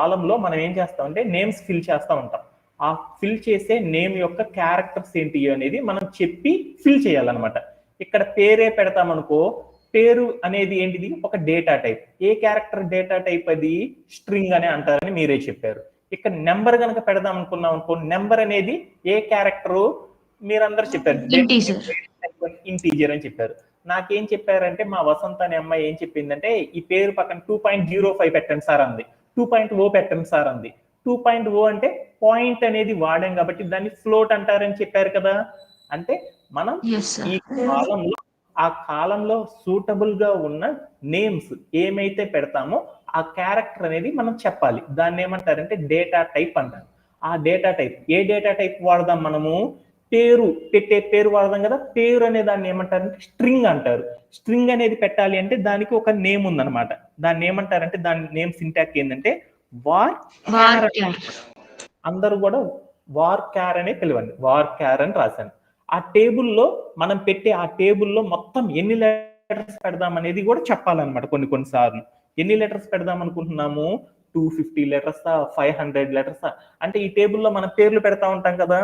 కాలంలో మనం ఏం చేస్తామంటే నేమ్స్ ఫిల్ చేస్తూ ఉంటాం. ఆ ఫిల్ చేసే నేమ్ యొక్క క్యారెక్టర్స్ ఏంటి అనేది మనం చెప్పి ఫిల్ చేయాలన్నమాట. ఇక్కడ పేరే పెడతామనుకో, పేరు అనేది ఏంటిది ఒక డేటా టైప్. ఏ క్యారెక్టర్ డేటా టైప్ అది స్ట్రింగ్ అని అంటారని మీరే చెప్పారు. ఇక్కడ నెంబర్ కనుక పెడదాం అనుకున్నాం అనుకో, నెంబర్ అనేది ఏ క్యారెక్టరు మీరందరూ చెప్పారు ఇంటీజర్ అని చెప్పారు. నాకేం చెప్పారంటే మా వసంత అనే అమ్మాయి ఏం చెప్పిందంటే ఈ పేరు పక్కన 2.05 పెట్టండి సార్ అంది, 2.0 పెట్టండి సార్ అంది. 2.0 అంటే పాయింట్ అనేది వాడాం కాబట్టి దాన్ని ఫ్లోట్ అంటారని చెప్పారు కదా. అంటే మనం ఈ కాలంలో ఆ కాలంలో సూటబుల్ గా ఉన్న నేమ్స్ ఏమైతే పెడతామో ఆ క్యారెక్టర్ అనేది మనం చెప్పాలి. దాన్ని ఏమంటారంటే డేటా టైప్ అంటారు. ఆ డేటా టైప్ ఏ డేటా టైప్ వాడదాం మనము, పేరు పెట్టే పేరు వాడదాం కదా. పేరు అనే దాన్ని ఏమంటారంటే స్ట్రింగ్ అంటారు. స్ట్రింగ్ అనేది పెట్టాలి అంటే దానికి ఒక నేమ్ ఉందన్నమాట. దాన్ని ఏమంటారంటే దాని నేమ్ సింటాక్స్ ఏంటంటే వార్ క్యార్. అందరూ కూడా వార్ క్యార్ అనే పిలవండి, వార్ క్యార్ అని రాశాను. ఆ టేబుల్లో మనం పెట్టే ఆ టేబుల్లో మొత్తం ఎన్ని లెటర్స్ పెడదాం అనేది కూడా చెప్పాలన్నమాట. కొన్నిసార్లు ఎన్ని లెటర్స్ పెడదాం అనుకుంటున్నాము, 250 లెటర్సా 500 లెటర్సా అంటే ఈ టేబుల్లో మనం పేర్లు పెడతా ఉంటాం కదా,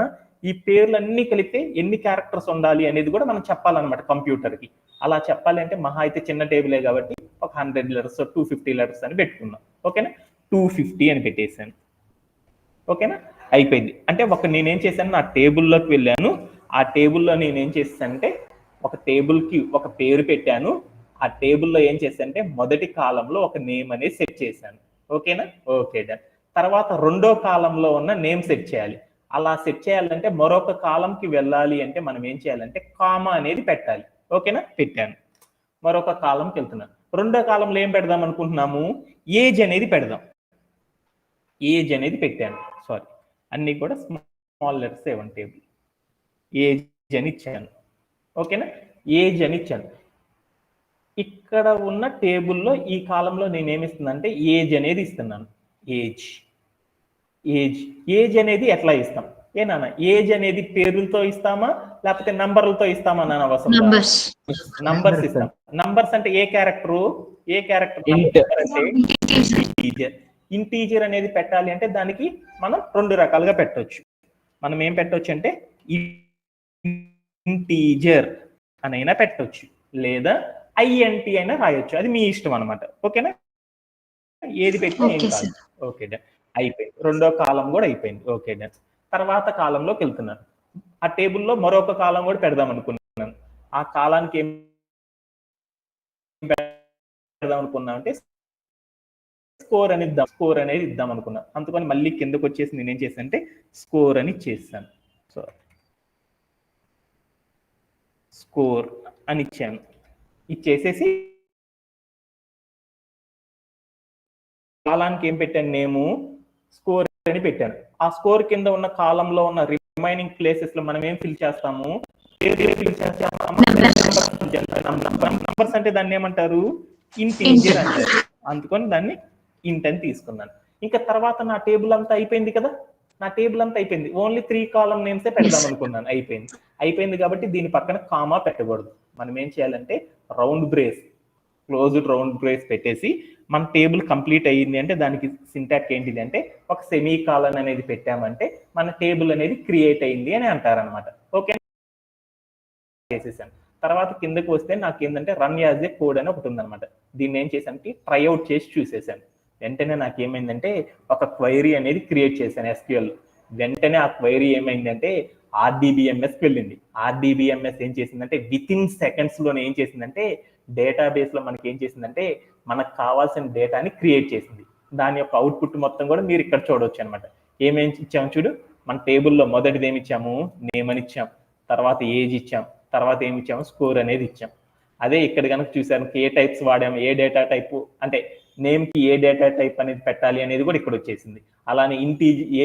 ఈ పేర్లన్నీ కలిపితే ఎన్ని క్యారెక్టర్స్ ఉండాలి అనేది కూడా మనం చెప్పాలన్నమాట కంప్యూటర్కి. అలా చెప్పాలి అంటే మహా అయితే చిన్న టేబులే కాబట్టి ఒక 100 లెటర్స్ 250 లెటర్స్ అని పెట్టుకున్నాం. ఓకేనా, 250 అని పెట్టేశాను. ఓకేనా, అయిపోయింది. అంటే నేనేం చేశాను, నా టేబుల్లోకి వెళ్ళాను. ఆ టేబుల్లో నేనేం చేశానంటే ఒక టేబుల్కి ఒక పేరు పెట్టాను. ఆ టేబుల్లో ఏం చేశానంటే మొదటి కాలంలో ఒక నేమ్ అనేది సెట్ చేశాను. ఓకేనా, ఓకే డన్. తర్వాత రెండో కాలంలో ఉన్న నేమ్ సెట్ చేయాలి. అలా సెట్ చేయాలంటే మరొక కాలంకి వెళ్ళాలి అంటే మనం ఏం చేయాలంటే కామా అనేది పెట్టాలి. ఓకేనా, పెట్టాను. మరొక కాలంకి వెళ్తున్నాను. రెండో కాలంలో ఏం పెడదాం అనుకుంటున్నాము, ఏజ్ అనేది పెడదాం. ఏజ్ అనేది పెట్టాను. సారీ, అన్ని కూడా small letters A1 table. Age అని ఇచ్చాను. ఓకేనా, ఏజ్ అని ఇచ్చాను. ఇక్కడ ఉన్న టేబుల్లో ఈ కాలంలో నేను ఏమిస్తున్నానంటే ఏజ్ అనేది ఇస్తున్నాను. ఏజ్ ఏజ్ ఏజ్ అనేది ఎట్లా ఇస్తాం ఏనా, ఏజ్ అనేది పేర్లతో ఇస్తామా లేకపోతే నంబర్లతో ఇస్తామా నాన్న వసంత? నంబర్స్ ఇస్తాం. నంబర్స్ అంటే ఏ క్యారెక్టర్ అంటే ఇంటీజర్ అనేది పెట్టాలి అంటే దానికి మనం రెండు రకాలుగా పెట్టవచ్చు. మనం ఏం పెట్టవచ్చు అంటే ఇంటీజర్ అనైనా పెట్టవచ్చు, లేదా ఐఎన్టీ అయినా రాయొచ్చు, అది మీ ఇష్టం అనమాట. ఓకేనా, ఏది పెట్టినా ఏం కాదు. ఓకే డన్, అయిపోయింది. రెండో కాలం కూడా అయిపోయింది. Okay done. తర్వాత కాలంలోకి వెళ్తున్నాను. ఆ టేబుల్లో మరొక కాలం కూడా పెడదాం అనుకున్నాను. ఆ కాలానికి ఏం పెడదాం అనుకున్నాను అంటే స్కోర్ అనేది ఇద్దాం అనుకున్నాను. అందుకని మళ్ళీ కిందకు వచ్చేసి నేనేం చేశాను అంటే స్కోర్ అని ఇచ్చేసాను. సో స్కోర్ అని ఇచ్చాను. ఇచ్చేసేసి కాలానికి ఏం పెట్టాను, నేము స్కోర్ అని పెట్టాను. ఆ స్కోర్ కింద ఉన్న కాలంలో ఉన్న రిమైనింగ్ ప్లేసెస్ లో మనం ఏం ఫిల్ చేస్తాము, నంబర్స్ అంటే దాన్ని ఏమంటారు, ఇంటీజర్ అంటారు. అందుకని దాన్ని ఇంట్ అని తీసుకున్నాను. ఇంకా తర్వాత నా టేబుల్ అంతా అయిపోయింది కదా, నా టేబుల్ అంతా అయిపోయింది. ఓన్లీ 3 కాలం నేమ్సే పెడదాం అనుకున్నాను. అయిపోయింది కాబట్టి దీని పక్కన కామా పెట్టకూడదు. మనం ఏం చేయాలంటే round brace, closed round brace పెట్టేసి మన టేబుల్ కంప్లీట్ అయ్యింది అంటే దానికి సింటాక్స్ ఏంటిది అంటే ఒక సెమీ కాలన్ అనేది పెట్టామంటే మన టేబుల్ అనేది క్రియేట్ అయింది అని అంటారనమాట. ఓకే, చేసేసాను. తర్వాత కిందకి వస్తే నాకు ఏంటంటే రన్ యాజ్ ఏ కోడ్ అని ఒకటి ఉందన్నమాట. దీన్ని ఏం చేశానంటే ట్రైఅవుట్ చేసి చూసేసాను. వెంటనే నాకు ఏమైందంటే ఒక క్వైరీ అనేది క్రియేట్ చేశాను SQL. వెంటనే ఆ క్వైరీ ఏమైందంటే RDBMS వెళ్ళింది. RDBMS ఏం చేసిందంటే విత్ ఇన్ సెకండ్స్ లోనే ఏం చేసిందంటే డేటాబేస్ లో మనకి ఏం చేసిందంటే మనకు కావాల్సిన డేటాని క్రియేట్ చేసింది. దాని యొక్క అవుట్పుట్ మొత్తం కూడా మీరు ఇక్కడ చూడవచ్చు అనమాట. ఏమేమి ఇచ్చాము చూడు, మన టేబుల్లో మొదటిది ఏమి ఇచ్చాము, నేమ్ అని ఇచ్చాం, తర్వాత ఏజ్ ఇచ్చాం, తర్వాత ఏమి ఇచ్చాము, స్కోర్ అనేది ఇచ్చాం. అదే ఇక్కడ కనుక చూసాను ఏ టైప్స్ వాడాము, ఏ డేటా టైప్ అంటే నేమ్ కి ఏ డేటా టైప్ అనేది పెట్టాలి అనేది కూడా ఇక్కడ వచ్చేసింది. అలానే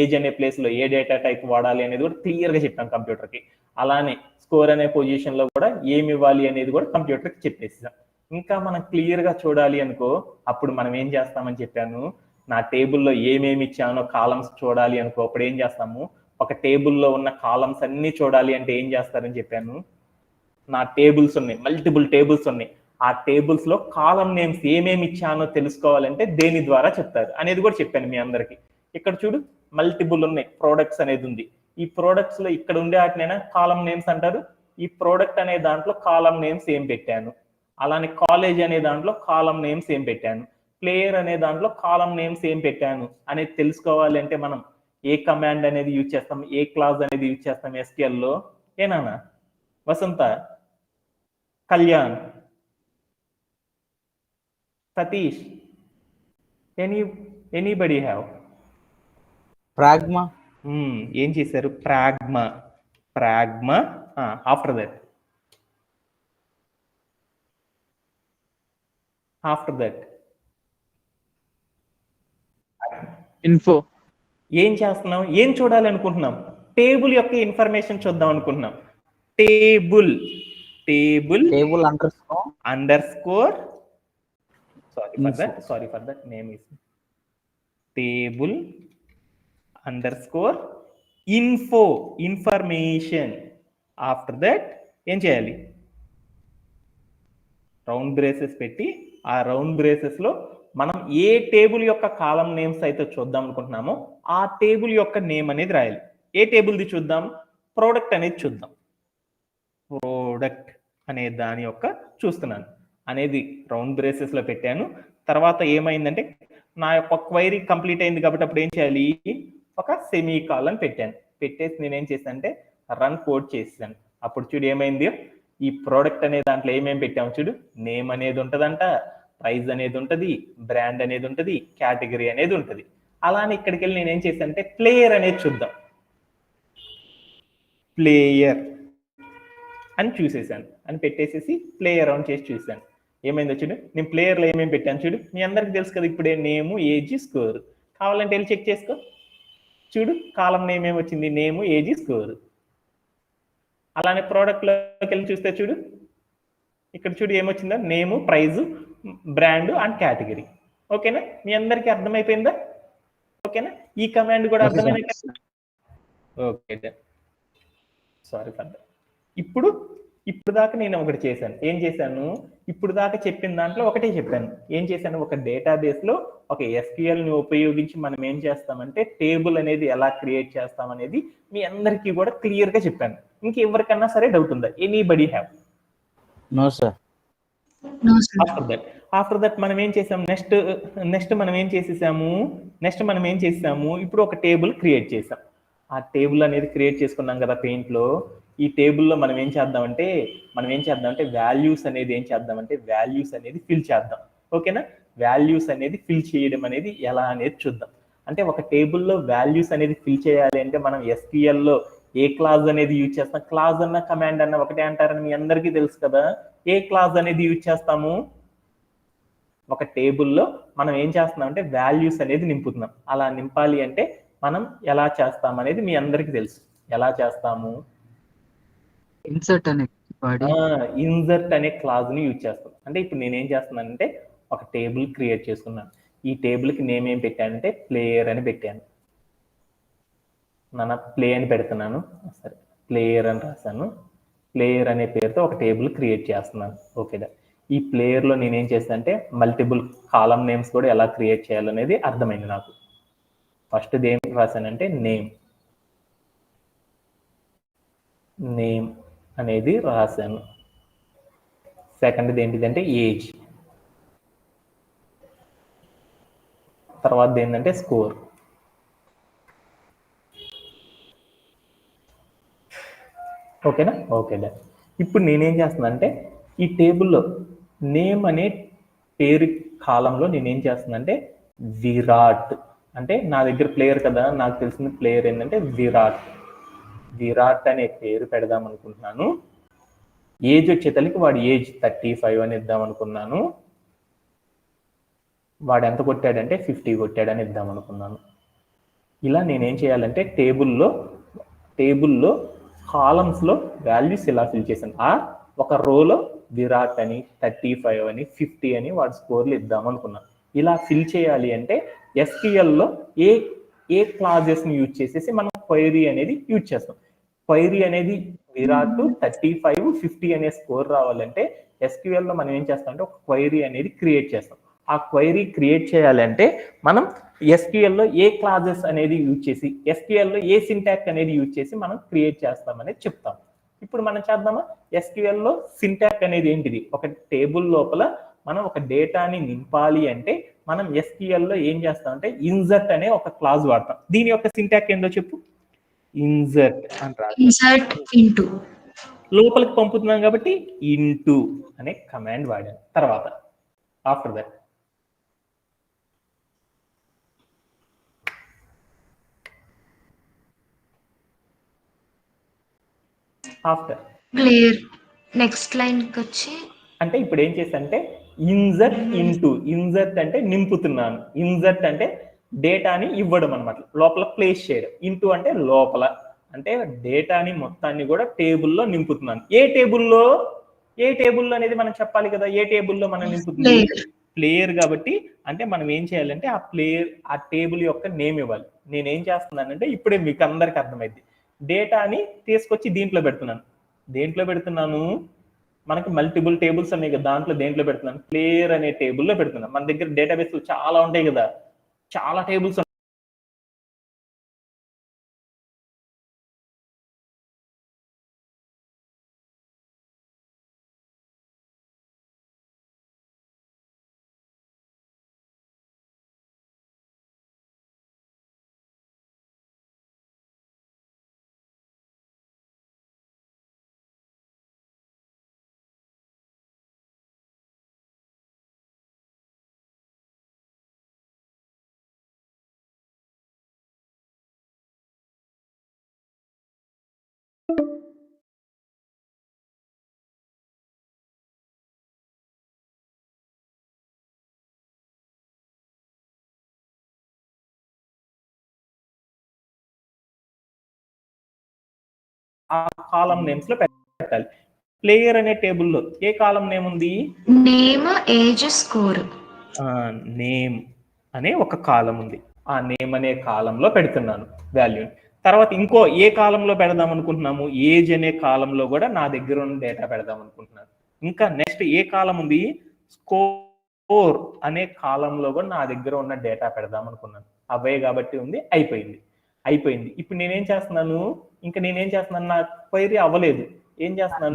ఏజ్ అనే ప్లేస్ లో ఏ డేటా టైప్ వాడాలి అనేది కూడా క్లియర్ గా చెప్పాం కంప్యూటర్ కి. అలానే స్కోర్ అనే పొజిషన్ లో కూడా ఏమి ఇవ్వాలి అనేది కూడా కంప్యూటర్ కి చెప్పేసాం. ఇంకా మనం క్లియర్ గా చూడాలి అనుకో, అప్పుడు మనం ఏం చేస్తామని చెప్పాను, నా టేబుల్లో ఏమేమి ఇచ్చానో కాలమ్స్ చూడాలి అనుకో, అప్పుడు ఏం చేస్తాము, ఒక టేబుల్లో ఉన్న కాలమ్స్ అన్ని చూడాలి అంటే ఏం చేస్తారని చెప్పాను, నా టేబుల్స్ ఉన్నాయి, మల్టిపుల్ టేబుల్స్ ఉన్నాయి. ఆ టేబుల్స్ లో కాలం నేమ్స్ ఏమేమి ఇచ్చానో తెలుసుకోవాలంటే దేని ద్వారా చెప్తారు అనేది కూడా చెప్పాను మీ అందరికి. ఇక్కడ చూడు మల్టిపుల్ ఉన్నాయి, ప్రోడక్ట్స్ అనేది ఉంది. ఈ ప్రోడక్ట్స్ లో ఇక్కడ ఉండే వాటినైనా కాలం నేమ్స్ అంటారు. ఈ ప్రోడక్ట్ అనే దాంట్లో కాలం నేమ్స్ ఏం పెట్టాను, అలానే కాలేజ్ అనే దాంట్లో కాలం నేమ్స్ ఏం పెట్టాను, ప్లేయర్ అనే దాంట్లో కాలం నేమ్స్ ఏం పెట్టాను అనేది తెలుసుకోవాలి అంటే మనం ఏ కమాండ్ అనేది యూజ్ చేస్తాం, ఏ క్లాస్ అనేది యూజ్ చేస్తాం SQL లో. ఏనా Vasantha, Kalyan, Satish, anybody have? Pragma. ఏం చేశారు? Pragma. Pragma. After that info. ఏం చేస్తున్నాం, ఏం చూడాలి అనుకుంటున్నాం? టేబుల్ యొక్క ఇన్ఫర్మేషన్ చూద్దాం అనుకుంటున్నాం. Table under score sorry for that name is table under score info, information. After that ఏం చేయాలి? రౌండ్ బ్రేసెస్ పెట్టి ఆ రౌండ్ బ్రేసెస్ లో మనం ఏ టేబుల్ యొక్క కాలం నేమ్స్ అయితే చూద్దాం అనుకుంటున్నామో ఆ టేబుల్ యొక్క నేమ్ అనేది రాయాలి. ఏ టేబుల్ది చూద్దాం? ప్రోడక్ట్ అనేది చూద్దాం. ప్రోడక్ట్ అనే దాని యొక్క చూస్తున్నాను అనేది రౌండ్ బ్రేసెస్ లో పెట్టాను. తర్వాత ఏమైందంటే నా యొక్క క్వైరీ కంప్లీట్ అయింది కాబట్టి అప్పుడు ఏం చేయాలి? ఒక సెమీ కాలన్ పెట్టాను. పెట్టేసి నేనేం చేశాను అంటే రన్ కోడ్ చేసాను. అప్పుడు చూడు ఏమైంది, ఈ ప్రోడక్ట్ అనే దాంట్లో ఏమేమి పెట్టాము చూడు, నేమ్ అనేది ఉంటదంట, ప్రైజ్ అనేది ఉంటది, బ్రాండ్ అనేది ఉంటది, కేటగిరీ అనేది ఉంటది. అలానే ఇక్కడికి వెళ్ళి నేనేం చేశాను అంటే ప్లేయర్ అనేది చూద్దాం. ప్లేయర్ అని చూసేసాను అని పెట్టేసేసి ప్లేయర్ ఆన్ చేసి చూసాను. ఏమైందో చూడు, నేను ప్లేయర్లో ఏమేమి పెట్టాను చూడు. మీ అందరికి తెలుసు కదా ఇప్పుడే నేము, ఏజ్, స్కోర్. కావాలంటే వెళ్ళి చెక్ చేసుకో. చూడు కాలం నేమ్ ఏమొచ్చింది, నేము, ఏజ్, స్కోర్. అలానే ప్రోడక్ట్లోకి వెళ్ళి చూస్తే చూడు ఇక్కడ చూడు ఏమొచ్చిందా, నేము, ప్రైజ్, బ్రాండ్ అండ్ కేటగిరీ. ఓకేనా? మీ అందరికి అర్థమైపోయిందా? ఓకేనా? ఈ కమాండ్ కూడా అర్థమైనా? Okay, sorry for that. ఇప్పుడు దాకా నేను ఒకటి చేశాను. ఏం చేశాను? ఇప్పుడు దాకా చెప్పిన దాంట్లో ఒకటే చెప్పాను. ఏం చేశాను? ఒక డేటాబేస్ లో ఒక SQL ని ఉపయోగించి మనం ఏం చేస్తామంటే టేబుల్ అనేది ఎలా క్రియేట్ చేస్తాం అనేది మీ అందరికీ కూడా క్లియర్ గా చెప్పాను. ఇంకెవరికన్నా సరే డౌట్ ఉందా? Anybody have? No sir. After that మనం ఏం చేసాం? నెక్స్ట్ మనం ఏం చేసాము? ఇప్పుడు ఒక టేబుల్ క్రియేట్ చేసాం. ఆ టేబుల్ అనేది క్రియేట్ చేసుకున్నాం కదా పెయింట్ లో. ఈ టేబుల్లో మనం ఏం చేద్దామంటే వాల్యూస్ అనేది ఫిల్ చేద్దాం. ఓకేనా? వాల్యూస్ అనేది ఫిల్ చేయడం అనేది ఎలా అనేది చూద్దాం. అంటే ఒక టేబుల్లో వాల్యూస్ అనేది ఫిల్ చేయాలి అంటే మనం SQL లో ఏ క్లాజ్ అనేది యూజ్ చేస్తాం? క్లాజ్ అన్న కమాండ్ అన్న ఒకటే అంటారని మీ అందరికీ తెలుసు కదా. ఏ క్లాజ్ అనేది యూజ్ చేస్తాము? ఒక టేబుల్లో మనం ఏం చేస్తున్నాం అంటే వాల్యూస్ అనేది నింపుతున్నాం. అలా నింపాలి అంటే మనం ఎలా చేస్తాం అనేది మీ అందరికీ తెలుసు. ఎలా చేస్తాము? ఇన్సర్ట్ అనే క్లాజ్ ని యూజ్ చేస్తాం. అంటే ఇప్పుడు నేనేం చేస్తున్నానంటే ఒక టేబుల్ క్రియేట్ చేసుకున్నాను. ఈ టేబుల్ కి నేమ్ ఏం పెట్టానంటే ప్లేయర్ అని పెట్టాను. ప్లే అని పెడుతున్నాను. సరే, ప్లేయర్ అని రాశాను. ప్లేయర్ అనే పేరుతో ఒక టేబుల్ క్రియేట్ చేస్తున్నాను. ఓకేదా? ఈ ప్లేయర్ లో నేనేం చేస్తాను అంటే మల్టిపుల్ కాలం నేమ్స్ కూడా ఎలా క్రియేట్ చేయాలనేది అర్థమైంది నాకు. ఫస్ట్ ఏం రాశానంటే నేమ్ అనేది రాశాను. సెకండ్ ఏంటిదంటే ఏజ్. తర్వాత ఏంటంటే స్కోర్. ఓకేనా? ఓకేదా? ఇప్పుడు నేనేం చేస్తున్నానంటే ఈ టేబుల్లో నేమ్ అనే పేరు కాలంలో నేనేం చేస్తున్నానంటే విరాట్, అంటే నా దగ్గర ప్లేయర్ కదా, నాకు తెలిసిన ప్లేయర్ ఏంటంటే విరాట్ అనే పేరు పెడదాం అనుకుంటున్నాను. ఏజ్ వచ్చేతలకి వాడి ఏజ్ 35 అని ఇద్దాం అనుకున్నాను. వాడు ఎంత కొట్టాడంటే 50 కొట్టాడని ఇద్దాం అనుకున్నాను. ఇలా నేనేం చేయాలంటే టేబుల్లో కాలమ్స్లో వాల్యూస్ ఇలా ఫిల్ చేశాను. ఒక రోలో విరాట్ అని 35 అని 50 అని వాడి స్కోర్లు ఇద్దాం అనుకున్నాను. ఇలా ఫిల్ చేయాలి అంటే SQLలో ఏ క్లాజెస్ని యూజ్ చేసేసి మనం క్వైరీ అనేది యూజ్ చేస్తాం. క్వైరీ అనేది విరాట్ 35, 50 అనే స్కోర్ రావాలంటే SQL లో మనం ఏం చేస్తాం అంటే ఒక క్వైరీ అనేది క్రియేట్ చేస్తాం. ఆ క్వైరీ క్రియేట్ చేయాలంటే మనం SQL లో ఏ క్లాజెస్ అనేది యూజ్ చేసి, SQL లో ఏ సింటాక్స్ అనేది యూజ్ చేసి మనం క్రియేట్ చేస్తాం అనేది చెప్తాం. ఇప్పుడు మనం చేద్దామా? SQL లో సింటాక్స్ అనేది ఏంటిది? ఒక టేబుల్ లోపల మనం ఒక డేటాని నింపాలి అంటే మనం SQL లో ఏం చేస్తాం అంటే ఇన్సర్ట్ అనే ఒక క్లాజ్ వాడతాం. దీని యొక్క సింటాక్స్ ఏంటో చెప్పు. ఇన్సర్ట్ అని రాసి ఇన్సర్ట్ ఇంటూ లోపలికి పంపుతున్నాం కాబట్టి ఇంటూ అనే కమాండ్ వాడాను. తర్వాత after that after clear. Next line కి వచ్చి అంటే ఇప్పుడు ఏం చేశానంటే ఇన్సర్ట్ ఇంటూ, ఇన్సర్ట్ అంటే నింపుతున్నాను, ఇన్సర్ట్ అంటే డేటాని ఇవ్వడం అనమాట, లోపల ప్లేస్ చేయడం. ఇంటూ అంటే లోపల, అంటే డేటాని మొత్తాన్ని కూడా టేబుల్లో నింపుతున్నాను. ఏ టేబుల్లో, ఏ టేబుల్లో అనేది మనం చెప్పాలి కదా. ఏ టేబుల్లో మనం నింపుతుంది? ప్లేయర్ కాబట్టి అంటే మనం ఏం చేయాలంటే ఆ ప్లేయర్, ఆ టేబుల్ యొక్క నేమ్ ఇవ్వాలి. నేనేం చేస్తున్నానంటే ఇప్పుడే మీకు అందరికి అర్థమైంది. డేటాని తీసుకొచ్చి దీంట్లో పెడుతున్నాను. దేంట్లో పెడుతున్నాను? మనకి మల్టిపుల్ టేబుల్స్ ఉన్నాయి కదా, దాంట్లో దేంట్లో పెడుతున్నాను? ప్లేయర్ అనే టేబుల్లో పెడుతున్నాను. మన దగ్గర డేటాబేస్ చాలా ఉంటాయి కదా, చాలా టేబుల్స్. ఆ కాలం నేమ్స్ లో పెట్టాలి. ప్లేయర్ అనే టేబుల్లో ఏ కాలం నేమ్ ఉంది? Name, age, score. నేమ్ అనే ఒక కాలం ఉంది. ఆ నేమ్ అనే కాలంలో పెడుతున్నాను వాల్యూ. తర్వాత ఇంకో ఏ కాలంలో పెడదాం అనుకుంటున్నాము? ఏజ్ అనే కాలంలో కూడా నా దగ్గర ఉన్న డేటా పెడదాం అనుకుంటున్నాను. ఇంకా నెక్స్ట్ ఏ కాలం ఉంది? స్కోర్ అనే కాలంలో కూడా నా దగ్గర ఉన్న డేటా పెడదాం అనుకున్నాను. అవే కాబట్టి ఉంది. అయిపోయింది. అయిపోయింది. ఇప్పుడు నేనేం చేస్తున్నాను? ఇంకా నేనేం చేస్తున్నాను? నా క్వైరీ అవ్వలేదు. ఏం చేస్తున్నాను?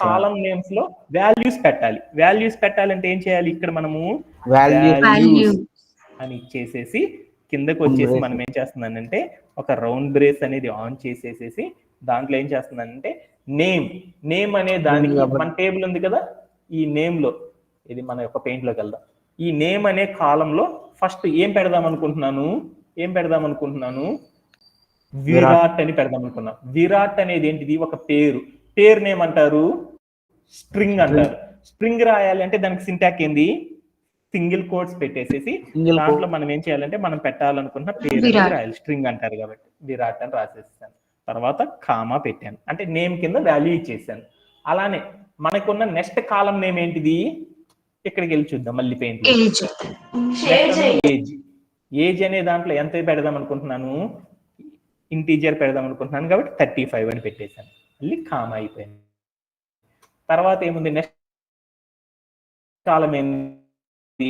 కాలం నేమ్స్ లో వాల్యూస్ పెట్టాలి. వాల్యూస్ పెట్టాలంటే ఏం చేయాలి? ఇక్కడ మనము వాల్యూస్ అని ఇచ్చేసేసి కిందకు వచ్చేసి మనం ఏం చేస్తున్నానంటే ఒక రౌండ్ బ్రేస్ అనేది ఆన్ చేసేసేసి దాంట్లో ఏం చేస్తున్నానంటే నేమ్, నేమ్ అనే దానికి మన టేబుల్ ఉంది కదా, ఈ నేమ్ లో, ఇది మన యొక్క పెయింట్ లోకి వెళ్దాం. ఈ నేమ్ అనే కాలంలో ఫస్ట్ ఏం పెడదాం అనుకుంటున్నాను? ఏం పెడదాం అనుకుంటున్నాను? విరాట్ అని పెడదాం అనుకున్నాం. విరాట్ అనేది ఏంటిది? ఒక పేరు. పేరు నేమ్ అంటారు స్ట్రింగ్ అంటారు. స్ట్రింగ్ రాయాలి అంటే దానికి సింటాక్ ఏంది? సింగిల్ కోట్స్ పెట్టేసేసి దాంట్లో మనం ఏం చేయాలంటే మనం పెట్టాలనుకున్న పేరు అనేది రాయాలి. స్ట్రింగ్ అంటారు కాబట్టి విరాట్ అని రాసేసాను. తర్వాత కామా పెట్టాను, అంటే నేమ్ కింద వాల్యూ ఇచ్చేసాను. అలానే మనకున్న నెక్స్ట్ కాలం నేమ్ ఏంటిది? ఇక్కడికి వెళ్ళి చూద్దాం మళ్ళీ పెయింట్. ఏజ్. ఏజ్ అనే దాంట్లో ఎంత పెడదాం అనుకుంటున్నాను? ఇంటీజర్ పెడదాం అనుకుంటున్నాను కాబట్టి 35 అని పెట్టేశాను. మళ్ళీ కామా అయిపోయింది. తర్వాత ఏముంది? నెక్స్ట్ కాలం ఏంటి?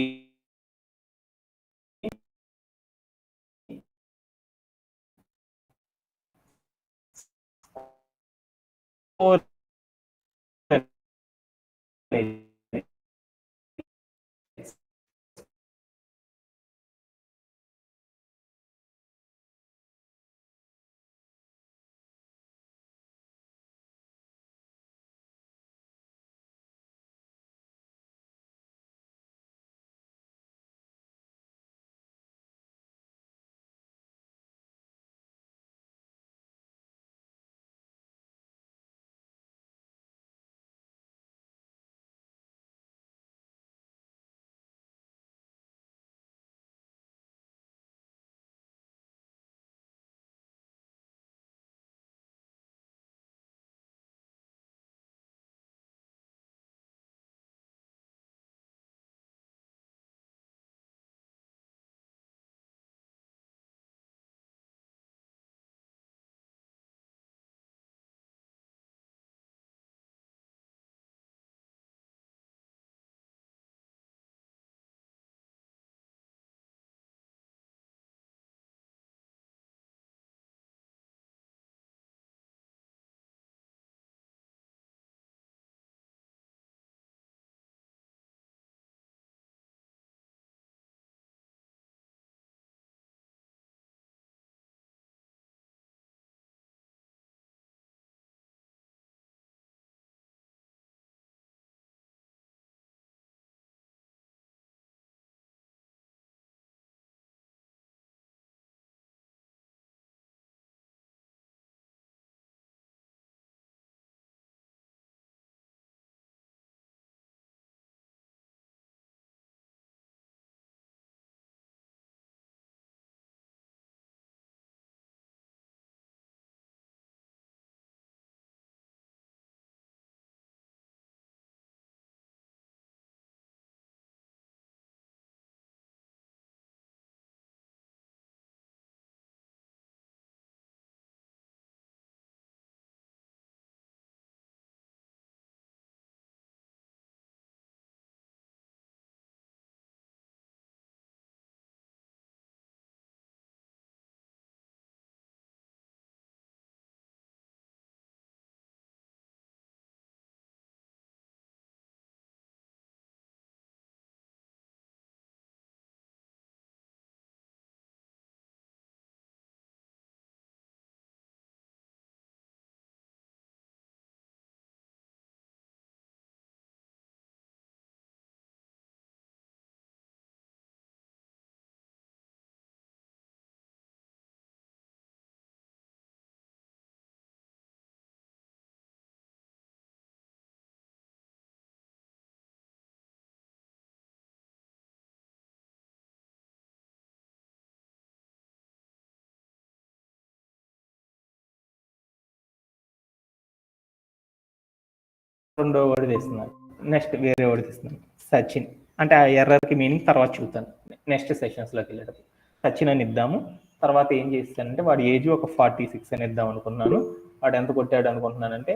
రెండో వర్డ్ తీస్తున్నాను, నెక్స్ట్ వేరే వర్డ్ తీస్తున్నాను, సచిన్. అంటే ఆ ఎర్రర్కి మీనింగ్ తర్వాత చూద్దాను నెక్స్ట్ సెషన్స్లోకి వెళ్ళేటప్పుడు. సచిన్ అని ఇద్దాము. తర్వాత ఏం చేస్తానంటే వాడి ఏజ్ ఒక 46 అని ఇద్దాం అనుకున్నాను. వాడు ఎంత కొట్టాడు అనుకుంటున్నానంటే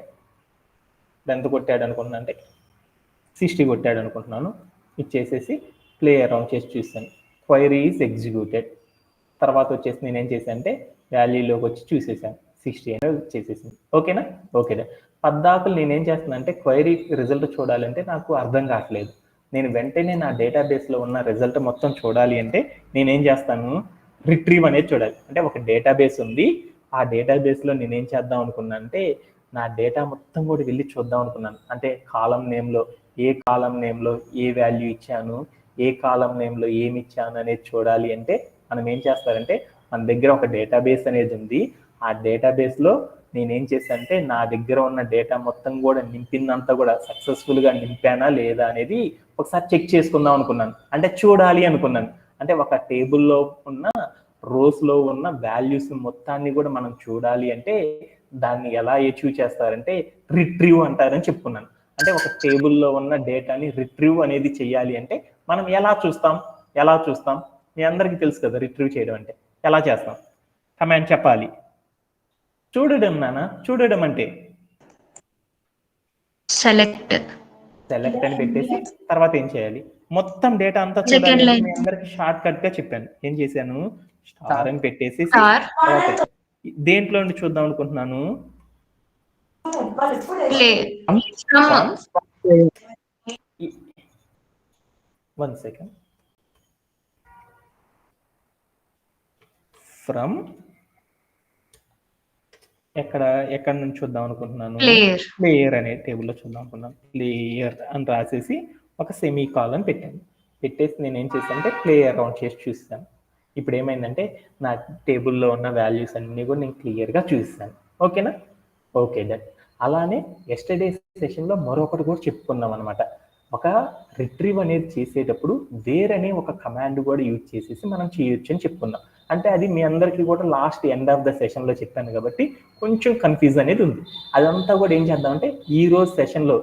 60 కొట్టాడు అనుకుంటున్నాను. ఇచ్చేసేసి ప్లే అరౌండ్ చేసి చూస్తాను. Query is executed. తర్వాత వచ్చేసి నేను ఏం చేశాను అంటే వాల్యూలోకి వచ్చి చూసేసాను, 60 అనేది వచ్చేసేసింది. ఓకేనా? ఓకేనా. పద్దాకులు నేనేం చేస్తున్నాను అంటే క్వైరీ రిజల్ట్ చూడాలంటే నాకు అర్థం కావట్లేదు. నేను వెంటనే నా డేటాబేస్లో ఉన్న రిజల్ట్ మొత్తం చూడాలి అంటే నేనేం చేస్తాను, రిట్రీవ్ అనేది చూడాలి. అంటే ఒక డేటాబేస్ ఉంది, ఆ డేటాబేస్లో నేనేం చేద్దాం అనుకున్నాను అంటే నా డేటా మొత్తం కూడా వెళ్ళి చూద్దాం అనుకున్నాను. అంటే కాలం నేమ్లో ఏ కాలం నేమ్లో ఏ వాల్యూ ఇచ్చాను, ఏ కాలం నేమ్లో ఏమి ఇచ్చాను అనేది చూడాలి అంటే మనం ఏం చేస్తారంటే మన దగ్గర ఒక డేటాబేస్ అనేది ఉంది. ఆ డేటాబేస్లో నేనేం చేశానంటే నా దగ్గర ఉన్న డేటా మొత్తం కూడా నింపిందంతా కూడా సక్సెస్ఫుల్గా నింపానా లేదా అనేది ఒకసారి చెక్ చేసుకుందాం అనుకున్నాను. అంటే చూడాలి అనుకున్నాను. అంటే ఒక టేబుల్లో ఉన్న రోస్లో ఉన్న వాల్యూస్ మొత్తాన్ని కూడా మనం చూడాలి అంటే దాన్ని ఎలా అచీవ్ చేస్తారంటే రిట్రీవ్ అంటారని చెప్పుకున్నాను. అంటే ఒక టేబుల్లో ఉన్న డేటాని రిట్రీవ్ అనేది చేయాలి అంటే మనం ఎలా చూస్తాం మీ అందరికీ తెలుసు కదా రిట్రీవ్ చేయడం అంటే ఎలా చేస్తాం. కమాండ్ చెప్పాలి. చూడడం నానా, చూడడం అంటే సెలెక్ట్ అని పెట్టేసి తర్వాత ఏం చేయాలి, మొత్తం డేటా అంతా చూడాలి. మీ అందరికి షార్ట్ కట్ గా చెప్పాను. ఏం చేశాను, స్టార్ అని పెట్టేసి తర్వాత దేంట్లో నుండి చూద్దాం అనుకుంటున్నాను, వన్ సెకండ్, ఫ్రమ్ ఎక్కడ నుంచి చూద్దాం అనుకుంటున్నాను, ప్లేయర్ అనే టేబుల్లో చూద్దాం అనుకున్నాను. ప్లేయర్ అని రాసేసి ఒక సెమీ కాలన్ పెట్టేసి నేను ఏం చేశాను అంటే ప్లే అరౌండ్ చేసి చూస్తాను. ఇప్పుడు ఏమైందంటే నా టేబుల్లో ఉన్న వాల్యూస్ అన్ని కూడా నేను క్లియర్గా చూస్తాను. ఓకేనా? Okay done. అలానే ఎస్టర్డే సెషన్లో మరొకటి కూడా చెప్పుకున్నాం అనమాట. ఒక రిట్రీవ్ అనేది చేసేటప్పుడు వేర్ అనే ఒక కమాండ్ కూడా యూజ్ చేసేసి మనం చేయొచ్చు అని చెప్పుకున్నాం. అంటే అది మీ అందరికీ కూడా లాస్ట్ ఎండ్ ఆఫ్ ద సెషన్లో చెప్పాను కాబట్టి కొంచెం కన్ఫ్యూజ్ అనేది ఉంది. అదంతా కూడా ఏం చేద్దామంటే ఈ రోజు సెషన్లో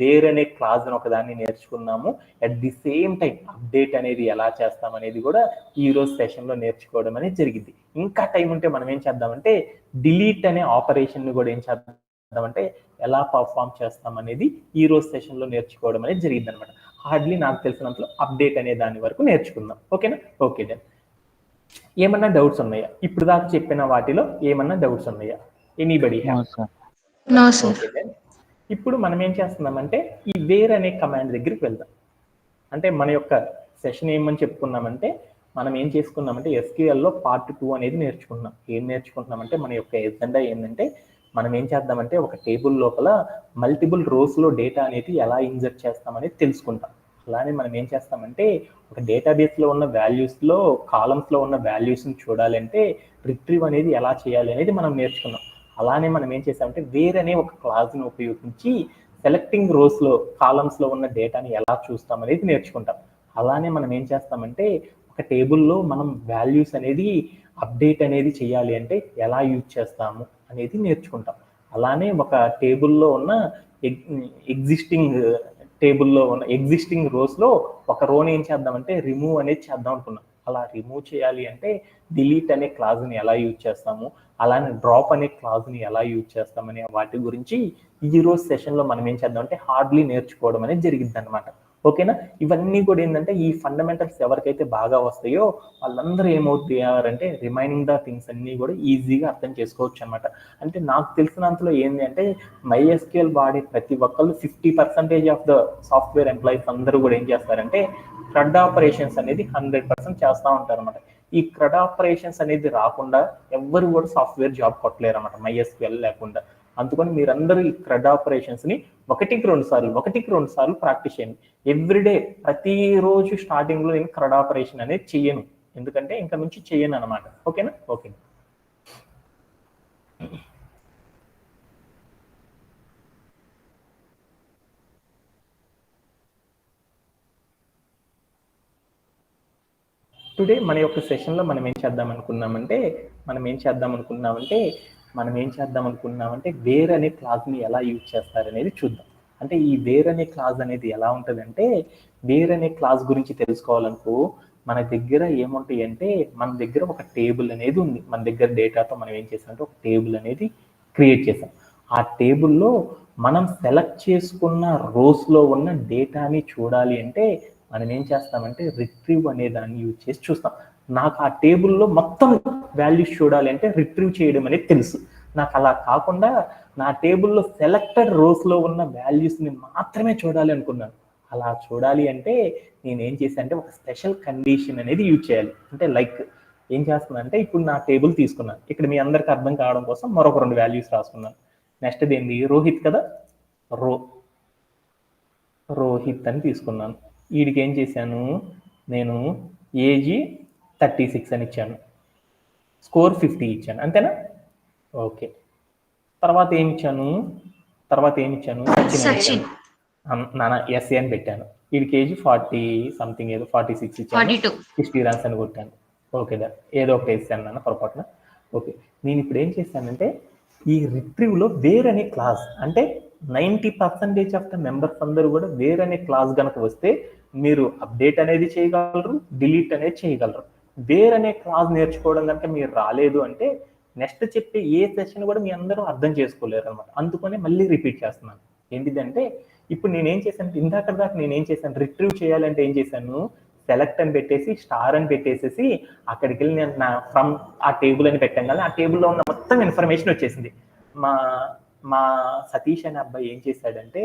వేర్ అనే క్లాస్ ఒకదాన్ని నేర్చుకున్నాము. At the same time update అనేది ఎలా చేస్తాం అనేది కూడా ఈ రోజు సెషన్లో నేర్చుకోవడం అనేది జరిగింది. ఇంకా టైం ఉంటే మనం ఏం చేద్దామంటే డిలీట్ అనే ఆపరేషన్ని కూడా ఏం చేద్దామంటే ఎలా పర్ఫామ్ చేస్తాం అనేది ఈ రోజు సెషన్లో నేర్చుకోవడం అనేది జరిగింది అనమాట. హార్డ్లీ నాకు తెలిసినంతలో అప్డేట్ అనే దాని వరకు నేర్చుకుందాం. ఓకేనా? Okay then. ఏమన్నా డౌట్స్ ఉన్నాయా? ఇప్పుడు దాకా చెప్పిన వాటిలో ఏమన్నా డౌట్స్ ఉన్నాయా? ఎనీబడి? Okay then. ఇప్పుడు మనం ఏం చేస్తున్నామంటే ఈ వేర్ అనే కమాండ్ దగ్గరికి వెళ్దాం. అంటే మన యొక్క సెషన్ ఏమని చెప్పుకున్నామంటే మనం ఏం చేసుకున్నామంటే SQLలో పార్ట్ 2 అనేది నేర్చుకున్నాం. ఏం నేర్చుకుంటున్నామంటే మన యొక్క ఎజెండా ఏంటంటే మనం ఏం చేద్దామంటే ఒక టేబుల్ లోపల మల్టిపుల్ రోస్లో డేటా అనేది ఎలా ఇన్సర్ట్ చేస్తామనేది తెలుసుకుంటాం. అలానే మనం ఏం చేస్తామంటే ఒక డేటాబేస్లో ఉన్న వాల్యూస్లో కాలమ్స్లో ఉన్న వాల్యూస్ని చూడాలంటే రిట్రీవ్ అనేది ఎలా చేయాలి అనేది మనం నేర్చుకున్నాం. అలానే మనం ఏం చేసామంటే వేర్ అనే ఒక క్లాస్ని ఉపయోగించి సెలెక్టింగ్ రోస్లో కాలమ్స్లో ఉన్న డేటాని ఎలా చూస్తాం అనేది నేర్చుకుంటాం. అలానే మనం ఏం చేస్తామంటే ఒక టేబుల్లో మనం వాల్యూస్ అనేది అప్డేట్ అనేది చేయాలి అంటే ఎలా యూజ్ చేస్తాము అనేది నేర్చుకుంటాం. అలానే ఒక టేబుల్లో ఉన్న ఎగ్జిస్టింగ్ రోస్లో ఒక రోని ఏం చేద్దామంటే రిమూవ్ అనేది చేద్దాం అనుకున్నాం. అలా రిమూవ్ చేయాలి అంటే డిలీట్ అనే క్లాజ్ని ఎలా యూజ్ చేస్తాము, అలానే డ్రాప్ అనే క్లాజ్ని ఎలా యూజ్ చేస్తామనే వాటి గురించి ఈ రోజు సెషన్లో మనం ఏం చేద్దామంటే హార్డ్లీ నేర్చుకోవడం అనేది జరిగింది అనమాట. ఓకేనా? ఇవన్నీ కూడా ఏంటంటే ఈ ఫండమెంటల్స్ ఎవరికైతే బాగా వస్తాయో వాళ్ళందరూ ఏమవుతారంటే రిమైనింగ్ ద థింగ్స్ అన్నీ కూడా ఈజీగా అర్థం చేసుకోవచ్చు అనమాట. అంటే నాకు తెలిసినంతలో ఏంటి అంటే MySQL వాడే ప్రతి ఒక్కళ్ళు 50% ఆఫ్ ద సాఫ్ట్వేర్ ఎంప్లాయీస్ అందరూ కూడా ఏం చేస్తారంటే CRUD ఆపరేషన్స్ అనేది 100% చేస్తూ ఉంటారు అనమాట. ఈ CRUD ఆపరేషన్స్ అనేది రాకుండా ఎవ్వరు కూడా సాఫ్ట్వేర్ జాబ్ కొట్టలేరు అనమాట MySQL లేకుండా. అందుకని మీరందరూ ఈ CRUD ఆపరేషన్స్ ని ఒకటికి రెండు సార్లు ప్రాక్టీస్ చేయండి. ఎవ్రీడే ప్రతిరోజు స్టార్టింగ్ లో నేను CRUD ఆపరేషన్ అనేది చెయ్యను, ఎందుకంటే ఇంకా నుంచి చెయ్యను అనమాట. ఓకేనా? ఓకే. టుడే మన యొక్క సెషన్లో మనం ఏం చేద్దాం అనుకున్నామంటే వేర్ అనే క్లాస్ని ఎలా యూజ్ చేస్తారనేది చూద్దాం. అంటే ఈ వేర్ అనే క్లాజ్ అనేది ఎలా ఉంటుంది అంటే, వేర్ అనే క్లాజ్ గురించి తెలుసుకోవాలనుకో మన దగ్గర ఏముంటాయి అంటే, మన దగ్గర ఒక టేబుల్ అనేది ఉంది. మన దగ్గర డేటాతో మనం ఏం చేసామంటే ఒక టేబుల్ అనేది క్రియేట్ చేసాం. ఆ టేబుల్లో మనం సెలెక్ట్ చేసుకున్న రోస్లో ఉన్న డేటాని చూడాలి అంటే మనం ఏం చేస్తామంటే రిట్రీవ్ అనే దాన్ని యూజ్ చేసి చూస్తాం. నాకు ఆ టేబుల్లో మొత్తం వాల్యూస్ చూడాలి అంటే రిట్రీవ్ చేయడం అనేది తెలుసు. నాకు అలా కాకుండా నా టేబుల్లో సెలెక్టెడ్ రోస్లో ఉన్న వాల్యూస్ని మాత్రమే చూడాలి అనుకున్నాను. అలా చూడాలి అంటే నేను ఏం చేశాను అంటే ఒక స్పెషల్ కండిషన్ అనేది యూజ్ చేయాలి. అంటే లైక్ ఏం చేస్తున్నానంటే ఇప్పుడు నా టేబుల్ తీసుకున్నాను. ఇక్కడ మీ అందరికి అర్థం కావడం కోసం మరొక 2 వాల్యూస్ రాసుకున్నాను. నెక్స్ట్ ఏంది రోహిత్ కదా, రోహిత్ అని తీసుకున్నాను. వీడికి ఏం చేశాను, నేను ఏజీ 36 అని ఇచ్చాను, స్కోర్ 50 ఇచ్చాను. అంతేనా? ఓకే. తర్వాత ఏమి ఇచ్చాను సచిన్ నాన్న ఎస్ఏ అని పెట్టాను. వీడికి ఏజ్ 40 సంథింగ్ ఏదో 46 ఇచ్చాను, 60 రన్స్ అని కొట్టాను. ఓకే దా ఏదో ఒకటి వేసాను నాన్న పొరపాటున. ఓకే, నేను ఇప్పుడు ఏం చేశానంటే ఈ రిట్రీవ్లో వేర్ అనే క్లాస్ అంటే 90% ఆఫ్ ద మెంబర్స్ అందరూ కూడా వేర్ అనే క్లాస్ కనుక వస్తే మీరు అప్డేట్ అనేది చేయగలరు, డిలీట్ అనేది చేయగలరు. వేర్ అనే క్లాస్ నేర్చుకోవడం కనుక మీరు రాలేదు అంటే నెక్స్ట్ చెప్పే ఏ సెషన్ కూడా మీ అందరూ అర్థం చేసుకోలేరు అనమాట. అందుకనే మళ్ళీ రిపీట్ చేస్తున్నాను. ఏంటిదంటే ఇప్పుడు నేనేం చేశాను, ఇందాక దాకా నేనేం చేశాను, రిట్రీవ్ చేయాలంటే ఏం చేశాను, సెలెక్ట్ అని పెట్టేసి స్టార్ అని పెట్టేసేసి అక్కడికి వెళ్ళి నేను నా ఫ్రమ్ ఆ టేబుల్ అని పెట్టాను కానీ ఆ టేబుల్లో ఉన్న మొత్తం ఇన్ఫర్మేషన్ వచ్చేసింది. మా సతీష్ అనే అబ్బాయి ఏం చేశాడంటే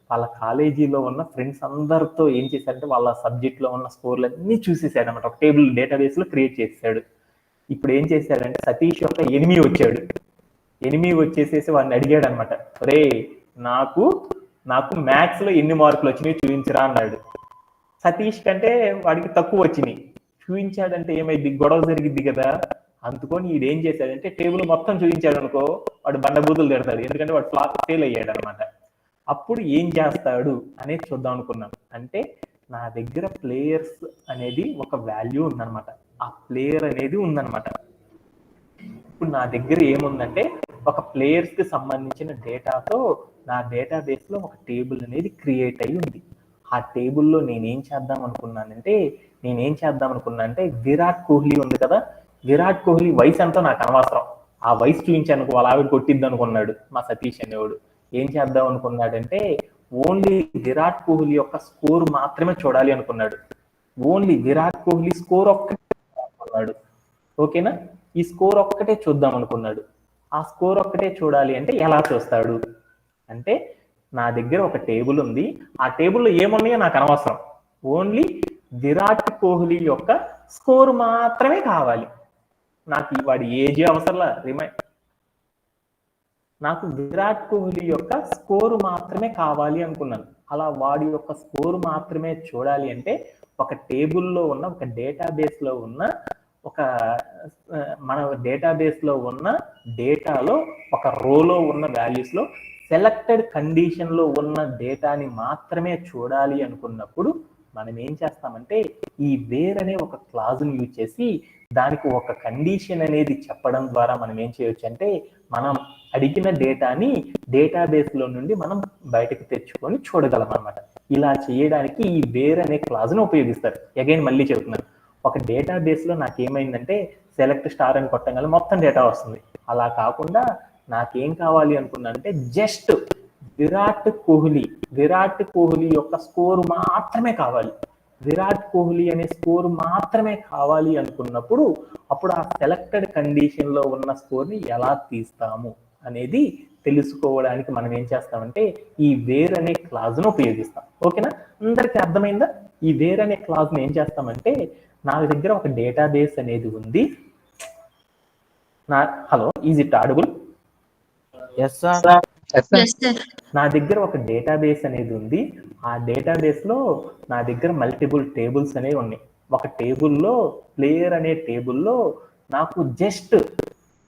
వాళ్ళ కాలేజీలో ఉన్న ఫ్రెండ్స్ అందరితో ఏం చేశాడంటే వాళ్ళ సబ్జెక్ట్లో ఉన్న స్కోర్లు అన్నీ చూసేసాడు అనమాట. ఒక టేబుల్ డేటాబేస్లో క్రియేట్ చేశాడు. ఇప్పుడు ఏం చేశాడంటే సతీష్ యొక్క ఎనిమి వచ్చేసేసి వాడిని అడిగాడు అనమాట, రే నాకు మ్యాథ్స్ లో ఎన్ని మార్కులు వచ్చినాయి చూపించరా అన్నాడు. సతీష్ కంటే వాడికి తక్కువ వచ్చినాయి. చూపించాడంటే ఏమైంది, గొడవ జరిగిద్ది కదా. అందుకొని వీడు ఏం చేశాడంటే టేబుల్ మొత్తం చూపించాడు అనుకో వాడు బండబూతులు తిడతాడు, ఎందుకంటే వాడు ఫెయిల్ అయ్యాడు అనమాట. అప్పుడు ఏం చేస్తాడు అనేది చూద్దాం అనుకున్నాను. అంటే నా దగ్గర ప్లేయర్స్ అనేది ఒక వాల్యూ ఉందన్నమాట, ఆ ప్లేయర్ అనేది ఉందన్నమాట. ఇప్పుడు నా దగ్గర ఏముందంటే ఒక ప్లేయర్స్ కి సంబంధించిన డేటాతో నా డేటాబేస్ లో ఒక టేబుల్ అనేది క్రియేట్ అయి ఉంది. ఆ టేబుల్లో నేనేం చేద్దాం అనుకున్నానంటే విరాట్ కోహ్లీ ఉంది కదా, విరాట్ కోహ్లీ వయసు ఎంతో నాకు అనవసరం, ఆ వయసు చూపించాను వాళ్ళ ఆవిడ కొట్టిద్ది అనుకున్నాడు మా సతీష్ అనేవాడు. ఏం చేద్దాం అనుకున్నాడంటే ఓన్లీ విరాట్ కోహ్లీ యొక్క స్కోర్ మాత్రమే చూడాలి అనుకున్నాడు. ఓన్లీ విరాట్ కోహ్లీ స్కోర్ ఒక్కటే అనుకున్నాడు. ఓకేనా, ఈ స్కోర్ ఒక్కటే చూద్దాం అనుకున్నాడు. ఆ స్కోర్ ఒక్కటే చూడాలి అంటే ఎలా చూస్తాడు అంటే నా దగ్గర ఒక టేబుల్ ఉంది, ఆ టేబుల్లో ఏమున్నాయో నాకు అనవసరం, ఓన్లీ విరాట్ కోహ్లీ యొక్క స్కోర్ మాత్రమే కావాలి. నాకు వాడి ఏజ్ అవసరంలా, నాకు విరాట్ కోహ్లీ యొక్క స్కోర్ మాత్రమే కావాలి అనుకున్నాను. అలా వాడి యొక్క స్కోర్ మాత్రమే చూడాలి అంటే ఒక టేబుల్లో ఉన్న ఒక డేటాబేస్లో ఉన్న మన డేటాబేస్లో ఉన్న డేటాలో ఒక రోలో ఉన్న వాల్యూస్లో సెలెక్టెడ్ కండిషన్లో ఉన్న డేటాని మాత్రమే చూడాలి అనుకున్నప్పుడు మనం ఏం చేస్తామంటే ఈ వేర్ అనే ఒక క్లాజ్ని యూజ్ చేసి దానికి ఒక కండిషన్ అనేది చెప్పడం ద్వారా మనం ఏం చేయొచ్చు అంటే మనం అడిగిన డేటాని డేటాబేస్లో నుండి మనం బయటకు తెచ్చుకొని చూడగలం అన్నమాట. ఇలా చేయడానికి ఈ వేర్ అనే క్లాజ్ని ఉపయోగిస్తారు. అగైన్ మళ్ళీ చెబుతున్నాను, ఒక డేటాబేస్లో నాకేమైందంటే సెలెక్ట్ స్టార్ అని కొట్టగానే మొత్తం డేటా వస్తుంది. అలా కాకుండా నాకేం కావాలి అనుకున్నానంటే జస్ట్ విరాట్ కోహ్లీ యొక్క స్కోర్ మాత్రమే కావాలి, విరాట్ కోహ్లీ అనే స్కోర్ మాత్రమే కావాలి అనుకున్నప్పుడు అప్పుడు ఆ సెలెక్టెడ్ కండిషన్లో ఉన్న స్కోర్ని ఎలా తీస్తాము అనేది తెలుసుకోవడానికి మనం ఏం చేస్తామంటే ఈ వేర్ అనే క్లాజ్ను ఉపయోగిస్తాం. ఓకేనా, అందరికీ అర్థమైందా? ఈ వేర్ అనే క్లాజ్ను ఏం చేస్తామంటే నా దగ్గర ఒక డేటాబేస్ అనేది ఉంది. Hello, is it audible? నా దగ్గర ఒక డేటాబేస్ అనేది ఉంది. ఆ డేటాబేస్లో నా దగ్గర మల్టిపుల్ టేబుల్స్ అనేవి ఉన్నాయి. ఒక టేబుల్లో ప్లేయర్ అనే టేబుల్లో నాకు జస్ట్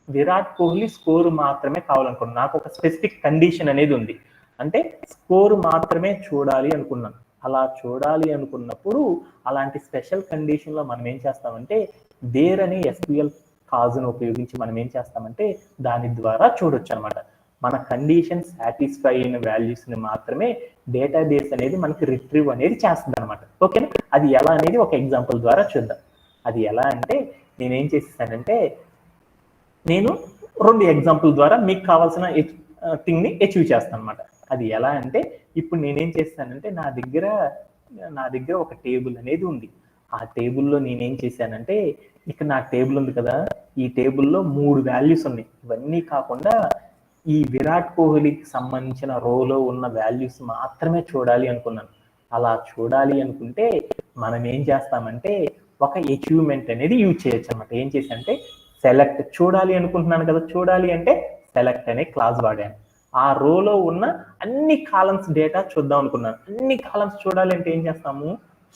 విరాట్ కోహ్లీ స్కోర్ మాత్రమే కావాలనుకున్నాను. నాకు ఒక స్పెసిఫిక్ కండిషన్ అనేది ఉంది, అంటే స్కోర్ మాత్రమే చూడాలి అనుకున్నాను. అలా చూడాలి అనుకున్నప్పుడు అలాంటి స్పెషల్ కండిషన్లో మనం ఏం చేస్తామంటే వేర్ అనే SQL కాజ్ను ఉపయోగించి మనం ఏం చేస్తామంటే దాని ద్వారా చూడొచ్చు అనమాట. మన కండిషన్ సాటిస్ఫై అయిన వాల్యూస్ ని మాత్రమే డేటాబేస్ అనేది మనకి రిట్రీవ్ అనేది చేస్తుంది అనమాట. ఓకేనా? అది ఎలా అనేది ఒక ఎగ్జాంపుల్ ద్వారా చూద్దాం. అది ఎలా అంటే నేనేం చేసేసానంటే నేను 2 ఎగ్జాంపుల్ ద్వారా మీకు కావాల్సిన థింగ్ ని అచీవ్ చేస్తాను అనమాట. అది ఎలా అంటే ఇప్పుడు నేనేం చేస్తానంటే నా దగ్గర ఒక టేబుల్ అనేది ఉంది. ఆ టేబుల్లో నేనేం చేశానంటే ఇక్కడ నా టేబుల్ ఉంది కదా, ఈ టేబుల్లో 3 వాల్యూస్ ఉన్నాయి. ఇవన్నీ కాకుండా ఈ విరాట్ కోహ్లీకి సంబంధించిన రోలో ఉన్న వాల్యూస్ మాత్రమే చూడాలి అనుకున్నాను. అలా చూడాలి అనుకుంటే మనం ఏం చేస్తామంటే ఒక అచీవ్మెంట్ అనేది యూజ్ చేయొచ్చు అనమాట. ఏం చేశానంటే సెలెక్ట్, చూడాలి అనుకుంటున్నాను కదా, చూడాలి అంటే సెలెక్ట్ అనే క్లాస్ వాడాను. ఆ రోలో ఉన్న అన్ని కాలమ్స్ డేటా చూద్దాం అనుకున్నాను. అన్ని కాలమ్స్ చూడాలి అంటే ఏం చేస్తాము,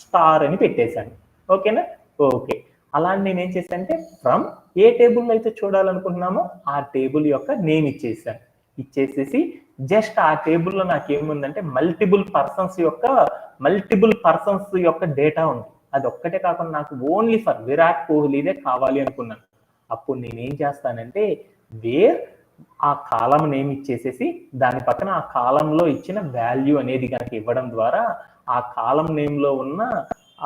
స్టార్ అని పెట్టేశాను. ఓకేనా? ఓకే. అలా నేనేం చేశానంటే ఫ్రమ్ ఏ టేబుల్ అయితే చూడాలనుకుంటున్నామో ఆ టేబుల్ యొక్క నేమ్ ఇచ్చేసేసి జస్ట్ ఆ టేబుల్లో నాకు ఏముందంటే మల్టిపుల్ పర్సన్స్ యొక్క డేటా ఉంది. అది ఒక్కటే కాకుండా నాకు ఓన్లీ ఫర్ విరాట్ కోహ్లీదే కావాలి అనుకున్నాను. అప్పుడు నేనేం చేస్తానంటే వేర్ ఆ కాలం నేమ్ ఇచ్చేసేసి దాని పక్కన ఆ కాలంలో ఇచ్చిన వాల్యూ అనేది కనుక ఇవ్వడం ద్వారా ఆ కాలం నేమ్ లో ఉన్న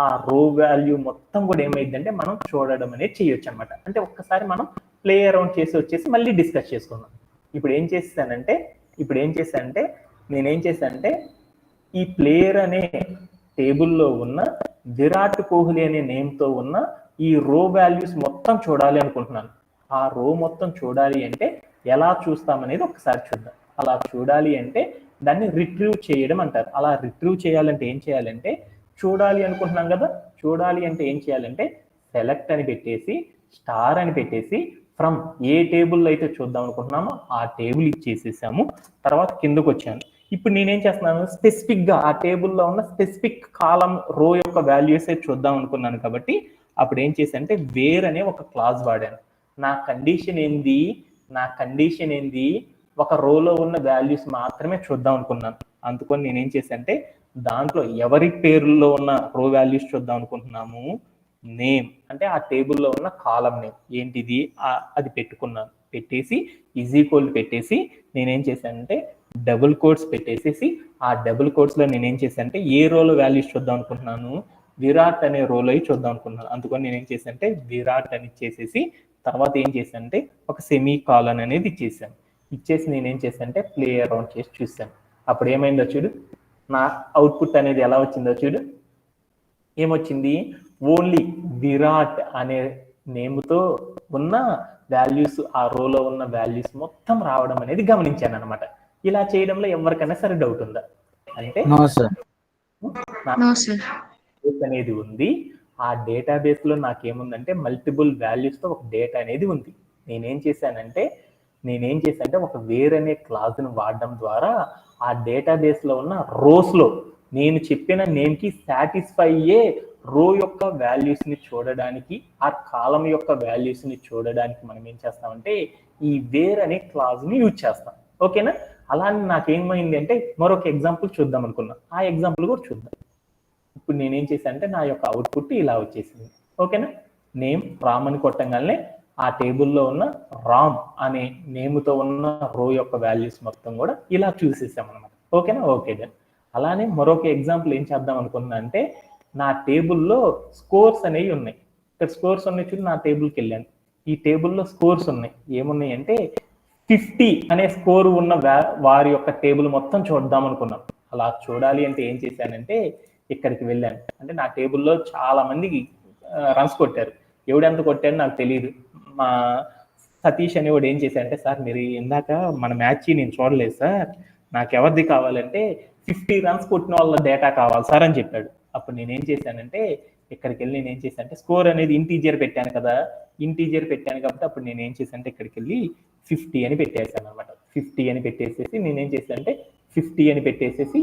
ఆ రో వాల్యూ మొత్తం కూడా ఏమైందంటే మనం చూడడం అనేది చేయొచ్చు అనమాట. అంటే ఒక్కసారి మనం ప్లే అరౌండ్ చేసి వచ్చేసి మళ్ళీ డిస్కస్ చేసుకుందాం. ఇప్పుడు ఏం చేశానంటే ఈ ప్లేయర్ అనే టేబుల్లో ఉన్న విరాట్ కోహ్లీ అనే నేమ్తో ఉన్న ఈ రో వాల్యూస్ మొత్తం చూడాలి అనుకుంటున్నాను. ఆ రో మొత్తం చూడాలి అంటే ఎలా చూస్తామనేది ఒకసారి చూద్దాం. అలా చూడాలి అంటే దాన్ని రిట్రీవ్ చేయడం అంటారు. అలా రిట్రీవ్ చేయాలంటే ఏం చేయాలంటే చూడాలి అనుకుంటున్నాం కదా, చూడాలి అంటే ఏం చేయాలంటే సెలెక్ట్ అని పెట్టేసి స్టార్ అని పెట్టేసి ఫ్రమ్ ఏ టేబుల్ అయితే చూద్దాం అనుకుంటున్నామో ఆ టేబుల్ ఇచ్చేసేసాము. తర్వాత కిందకు వచ్చాను. ఇప్పుడు నేనేం చేస్తున్నాను, స్పెసిఫిక్ గా ఆ టేబుల్లో ఉన్న స్పెసిఫిక్ కాలం రో యొక్క వాల్యూస్ చూద్దాం అనుకున్నాను కాబట్టి అప్పుడు ఏం చేశానంటే వేర్ అనే ఒక క్లాస్ వాడాను. నా కండిషన్ ఏంది ఒక రోలో ఉన్న వాల్యూస్ మాత్రమే చూద్దాం అనుకున్నాను. అందుకని నేనేం చేశానంటే దాంట్లో ఎవరి పేరులో ఉన్న రో వాల్యూస్ చూద్దాం అనుకుంటున్నాము, నేమ్ అంటే ఆ టేబుల్లో ఉన్న కాలం నేమ్ ఏంటిది అది పెట్టుకున్నాను. పెట్టేసి ఈజ్ ఈక్వల్ పెట్టేసి నేనేం చేశానంటే డబుల్ కోట్స్ పెట్టేసేసి ఆ డబుల్ కోట్స్ లో నేనేం చేశానంటే ఏ రోలో వాల్యూస్ చూద్దాం అనుకుంటున్నాను, విరాట్ అనే రోలో చూద్దాం అనుకున్నాను. అందుకని నేనేం చేశానంటే విరాట్ అని ఇచ్చేసేసి తర్వాత ఏం చేశానంటే ఒక సెమీ కాలన్ అనేది ఇచ్చేసి నేనేం చేశానంటే ప్లే అరౌండ్ చేసి చూశాను. అప్పుడు ఏమైందో చూడు, నా అవుట్పుట్ అనేది ఎలా వచ్చిందో చూడు. ఏమొచ్చింది, ఓన్లీ విరాట్ అనే నేమ్తో ఉన్న వాల్యూస్ ఆ రోలో ఉన్న వాల్యూస్ మొత్తం రావడం అనేది గమనించాను అనమాట. ఇలా చేయడంలో ఎవరికైనా సరే డౌట్ ఉందా? అంటే అనేది ఉంది. ఆ డేటాబేస్ లో నాకేముందంటే మల్టిపుల్ వాల్యూస్ తో ఒక డేటా అనేది ఉంది. నేనేం చేశానంటే ఒక వేర్ అనే క్లాస్ ను వాడడం ద్వారా ఆ డేటాబేస్ లో ఉన్న రోస్ లో నేను చెప్పిన నేమ్ కి సాటిస్ఫై అయ్యే రో యొక్క వాల్యూస్ ని చూడడానికి, ఆ కాలం యొక్క వాల్యూస్ ని చూడడానికి మనం ఏం చేస్తామంటే ఈ వేర్ అనే క్లాస్ ని యూజ్ చేస్తాం. ఓకేనా? అలానే నాకేమైంది అంటే మరొక ఎగ్జాంపుల్ చూద్దాం అనుకున్నా. ఆ ఎగ్జాంపుల్ కూడా చూద్దాం. ఇప్పుడు నేనేం చేశానంటే నా యొక్క అవుట్పుట్ ఇలా వచ్చేసింది. ఓకేనా? నేమ్ రామ్ అని కొట్టంగానే ఆ టేబుల్లో ఉన్న రామ్ అనే నేమ్తో ఉన్న రో యొక్క వాల్యూస్ మొత్తం కూడా ఇలా చూసేసాం అనమాట. ఓకేనా? ఓకే దెన్ అలానే మరొక ఎగ్జాంపుల్ ఏం చేద్దాం అనుకున్నా అంటే నా టేబుల్లో స్కోర్స్ అనేవి ఉన్నాయి. ఇక్కడ స్కోర్స్ ఉన్నాయి చూసి నా టేబుల్కి వెళ్ళాను. ఈ టేబుల్లో స్కోర్స్ ఉన్నాయి. ఏమున్నాయి అంటే 50 అనే స్కోర్ ఉన్న వారి యొక్క టేబుల్ మొత్తం చూద్దాం అనుకున్నాం. అలా చూడాలి అంటే ఏం చేశానంటే ఇక్కడికి వెళ్ళాను. అంటే నా టేబుల్లో చాలా మంది రన్స్ కొట్టారు. ఎవడెంత కొట్టారో నాకు తెలియదు. మా సతీష్ అనేవాడు ఏం చేశారంటే, సార్ మీరు ఇందాక మన మ్యాచ్ నేను చూడలేదు సార్, నాకు ఎవరిది కావాలంటే 50 రన్స్ కొట్టిన వాళ్ళ డేటా కావాలి సార్ అని చెప్పాడు. అప్పుడు నేనేం చేశానంటే ఇక్కడికి వెళ్ళి నేనేం చేశానంటే స్కోర్ అనేది ఇంటీజర్ పెట్టాను కాబట్టి అప్పుడు నేనేం చేశానంటే ఇక్కడికి వెళ్ళి 50 అని పెట్టేశాను అనమాట. 50 అని పెట్టేసేసి నేనేం చేశానంటే 50 అని పెట్టేసేసి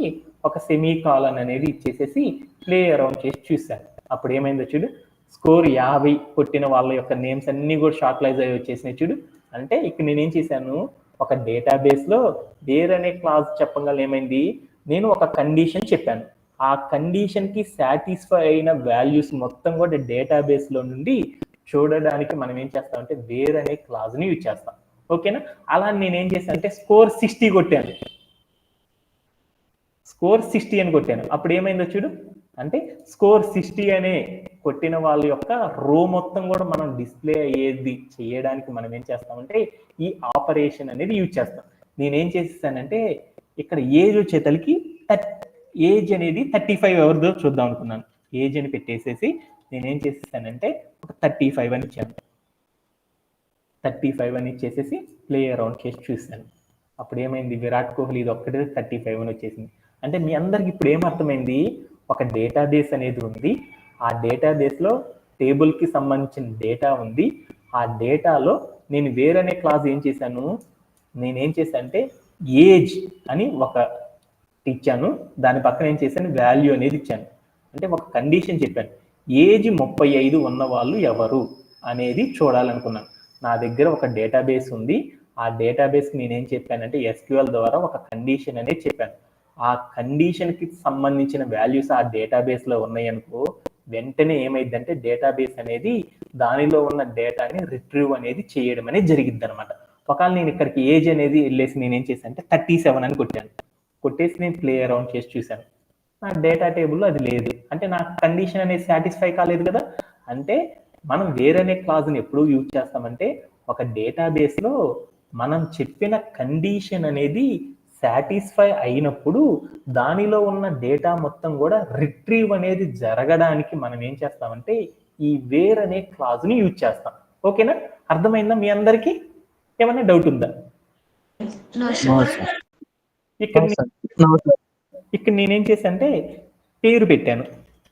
ఒక సెమీ కాలన్ అనేది ఇచ్చేసేసి ప్లే అరౌండ్ చేసి చూశాను. అప్పుడు ఏమైందో చూడు, స్కోర్ 50 కొట్టిన వాళ్ళ యొక్క నేమ్స్ అన్ని కూడా షార్ట్లైజ్ అయ్యి వచ్చేసినాయి చూడు. అంటే ఇక్కడ నేనేం చేశాను, ఒక డేటాబేస్ లో వేర్ అనే క్లాస్ చెప్పగల ఏమైంది, నేను ఒక కండిషన్ చెప్పాను. ఆ కండిషన్ కి సాటిస్ఫై అయిన వాల్యూస్ మొత్తం కూడా డేటాబేస్ లో నుండి చూడడానికి మనం ఏం చేస్తామంటే వేర్ అనే క్లాస్ ని యూజ్ చేస్తాం. ఓకేనా. అలా నేనేం చేశాను అంటే స్కోర్ 60 కొట్టాను, స్కోర్ 60 అని కొట్టాను. అప్పుడు ఏమైందో చూడు, అంటే స్కోర్ 60 అనే కొట్టిన వాళ్ళ యొక్క రో మొత్తం కూడా మనం డిస్ప్లే అయ్యేది చేయడానికి మనం ఏం చేస్తామంటే ఈ ఆపరేషన్ అనేది యూజ్ చేస్తాం. నేనేం చేసేసానంటే ఇక్కడ ఏజ్ వచ్చేతలకి ఏజ్ అనేది 35 ఎవరిదో చూద్దాం అనుకున్నాను. ఏజ్ అని పెట్టేసేసి నేనేం చేసేసానంటే ఒక 35 అని ఇచ్చాను. 35 అని ఇచ్చేసేసి ప్లే అరౌండ్ చేసి చూసాను. అప్పుడు ఏమైంది, విరాట్ కోహ్లీ ఇది ఒక్కటే 35 అని వచ్చేసింది. అంటే మీ అందరికి ఇప్పుడు ఏమర్థమైంది, ఒక డేటాబేస్ అనేది ఉంది, ఆ డేటాబేస్లో టేబుల్కి సంబంధించిన డేటా ఉంది. ఆ డేటాలో నేను వేరనే క్లాస్ ఏం చేశాను, నేనేం చేశాను అంటే ఏజ్ అని ఒక ఇచ్చాను, దాని పక్కన ఏం చేశాను వాల్యూ అనేది ఇచ్చాను. అంటే ఒక కండిషన్ చెప్పాను, ఏజ్ 35 ఉన్న వాళ్ళు ఎవరు అనేది చూడాలనుకున్నాను. నా దగ్గర ఒక డేటాబేస్ ఉంది, ఆ డేటాబేస్కి నేనేం చెప్పానంటే SQL ద్వారా ఒక కండిషన్ అనేది చెప్పాను. ఆ కండిషన్కి సంబంధించిన వాల్యూస్ ఆ డేటాబేస్లో ఉన్నాయనుకో, వెంటనే ఏమైందంటే డేటాబేస్ అనేది దానిలో ఉన్న డేటాని రిట్రీవ్ అనేది చేయడం అనేది జరిగిద్ది అనమాట. ఒకవేళ నేను ఇక్కడికి ఏజ్ అనేది వెళ్ళేసి నేనేం చేశాను అంటే 37 అని కొట్టాను, కొట్టేసి నేను ప్లే అరౌండ్ చేసి చూశాను, నా డేటా టేబుల్లో అది లేదు. అంటే నా కండిషన్ అనేది సాటిస్ఫై కాలేదు కదా. అంటే మనం వేరనే క్లాజ్ని ఎప్పుడు యూజ్ చేస్తామంటే ఒక డేటాబేస్లో మనం చెప్పిన కండిషన్ అనేది సాటిస్ఫై అయినప్పుడు దానిలో ఉన్న డేటా మొత్తం కూడా రిట్రీవ్ అనేది జరగడానికి మనం ఏం చేస్తామంటే ఈ వేర్ అనే క్లాజ్ని యూజ్ చేస్తాం. ఓకేనా, అర్థమైందా మీ అందరికీ? ఏమన్నా డౌట్ ఉందా? ఇక్కడ నేనేం చేశానంటే పేరు పెట్టాను.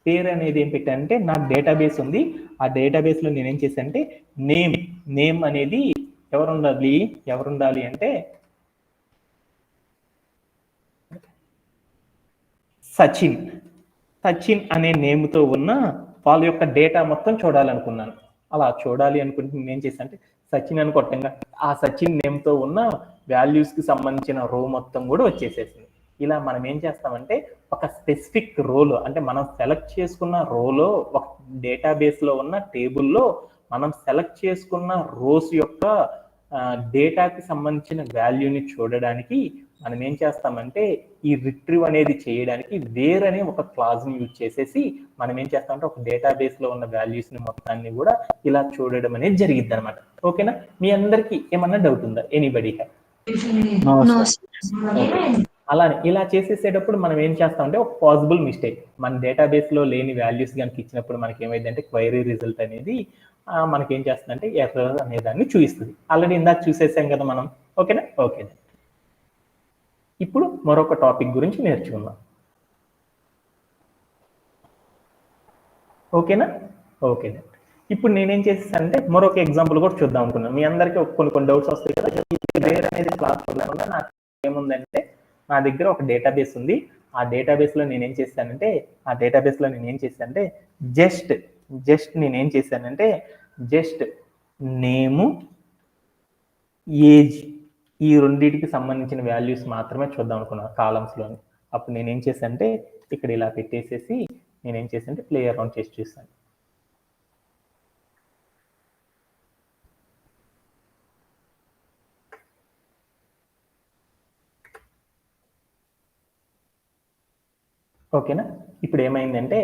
పేరు అనేది ఏం పెట్టానంటే నా డేటాబేస్ ఉంది, ఆ డేటాబేస్లో నేనేం చేశానంటే నేమ్ అనేది ఎవరుండాలి అంటే సచిన్ అనే నేమ్తో ఉన్న వాళ్ళ యొక్క డేటా మొత్తం చూడాలనుకున్నాను. అలా చూడాలి అనుకుంటే నేను చేశాను అంటే సచిన్ అని కొట్టంగా ఆ సచిన్ నేమ్తో ఉన్న వాల్యూస్కి సంబంధించిన రో మొత్తం కూడా వచ్చేసేసింది. ఇలా మనం ఏం చేస్తామంటే ఒక స్పెసిఫిక్ రోలో, అంటే మనం సెలెక్ట్ చేసుకున్న రోలో, ఒక డేటాబేస్లో ఉన్న టేబుల్లో మనం సెలెక్ట్ చేసుకున్న రోస్ యొక్క డేటాకి సంబంధించిన వాల్యూని చూడడానికి మనం ఏం చేస్తామంటే ఈ రిట్రీవ్ అనేది చేయడానికి వేరనే ఒక క్లాజ్ని యూజ్ చేసేసి మనం ఏం చేస్తామంటే ఒక డేటాబేస్లో ఉన్న వాల్యూస్ని మొత్తాన్ని కూడా ఇలా చూడడం అనేది జరిగిద్ది అనమాట. ఓకేనా, మీ అందరికీ ఏమన్నా డౌట్ ఉందా? ఎనీబడీ? అలానే ఇలా చేసేసేటప్పుడు మనం ఏం చేస్తామంటే ఒక పాసిబుల్ మిస్టేక్, మన డేటాబేస్లో లేని వాల్యూస్ కనుక ఇచ్చినప్పుడు మనకి ఏమైందంటే క్వైరీ రిజల్ట్ అనేది మనకి ఏం చేస్తుందంటే ఎర్రర్ అనే దాన్ని చూపిస్తుంది. ఆల్రెడీ ఇందాక చూసేసాం కదా మనం. ఓకేనా, ఓకే. ఇప్పుడు మరొక టాపిక్ గురించి నేర్చుకుందాం. ఓకేనా, ఓకే. ఇప్పుడు నేనేం చేసేసానంటే మరొక ఎగ్జాంపుల్ కూడా చూద్దాం అనుకున్నాను. మీ అందరికీ కొన్ని డౌట్స్ వస్తాయి కదా. వేర్ అనేది క్లాస్ చూడకుండా నాకు ఏముందంటే నా దగ్గర ఒక డేటాబేస్ ఉంది, ఆ డేటాబేస్లో నేనేం చేశానంటే జస్ట్ నేము ఏజ్ ఈ రెండింటికి సంబంధించిన వాల్యూస్ మాత్రమే చూద్దాం అనుకున్నాను కాలమ్స్లోని. అప్పుడు నేనేం చేశానంటే ఇక్కడ ఇలా పెట్టేసేసి నేనేం చేశానంటే ప్లే అరౌండ్ చేసి చూస్తాను. ఓకేనా, ఇప్పుడు ఏమైందంటే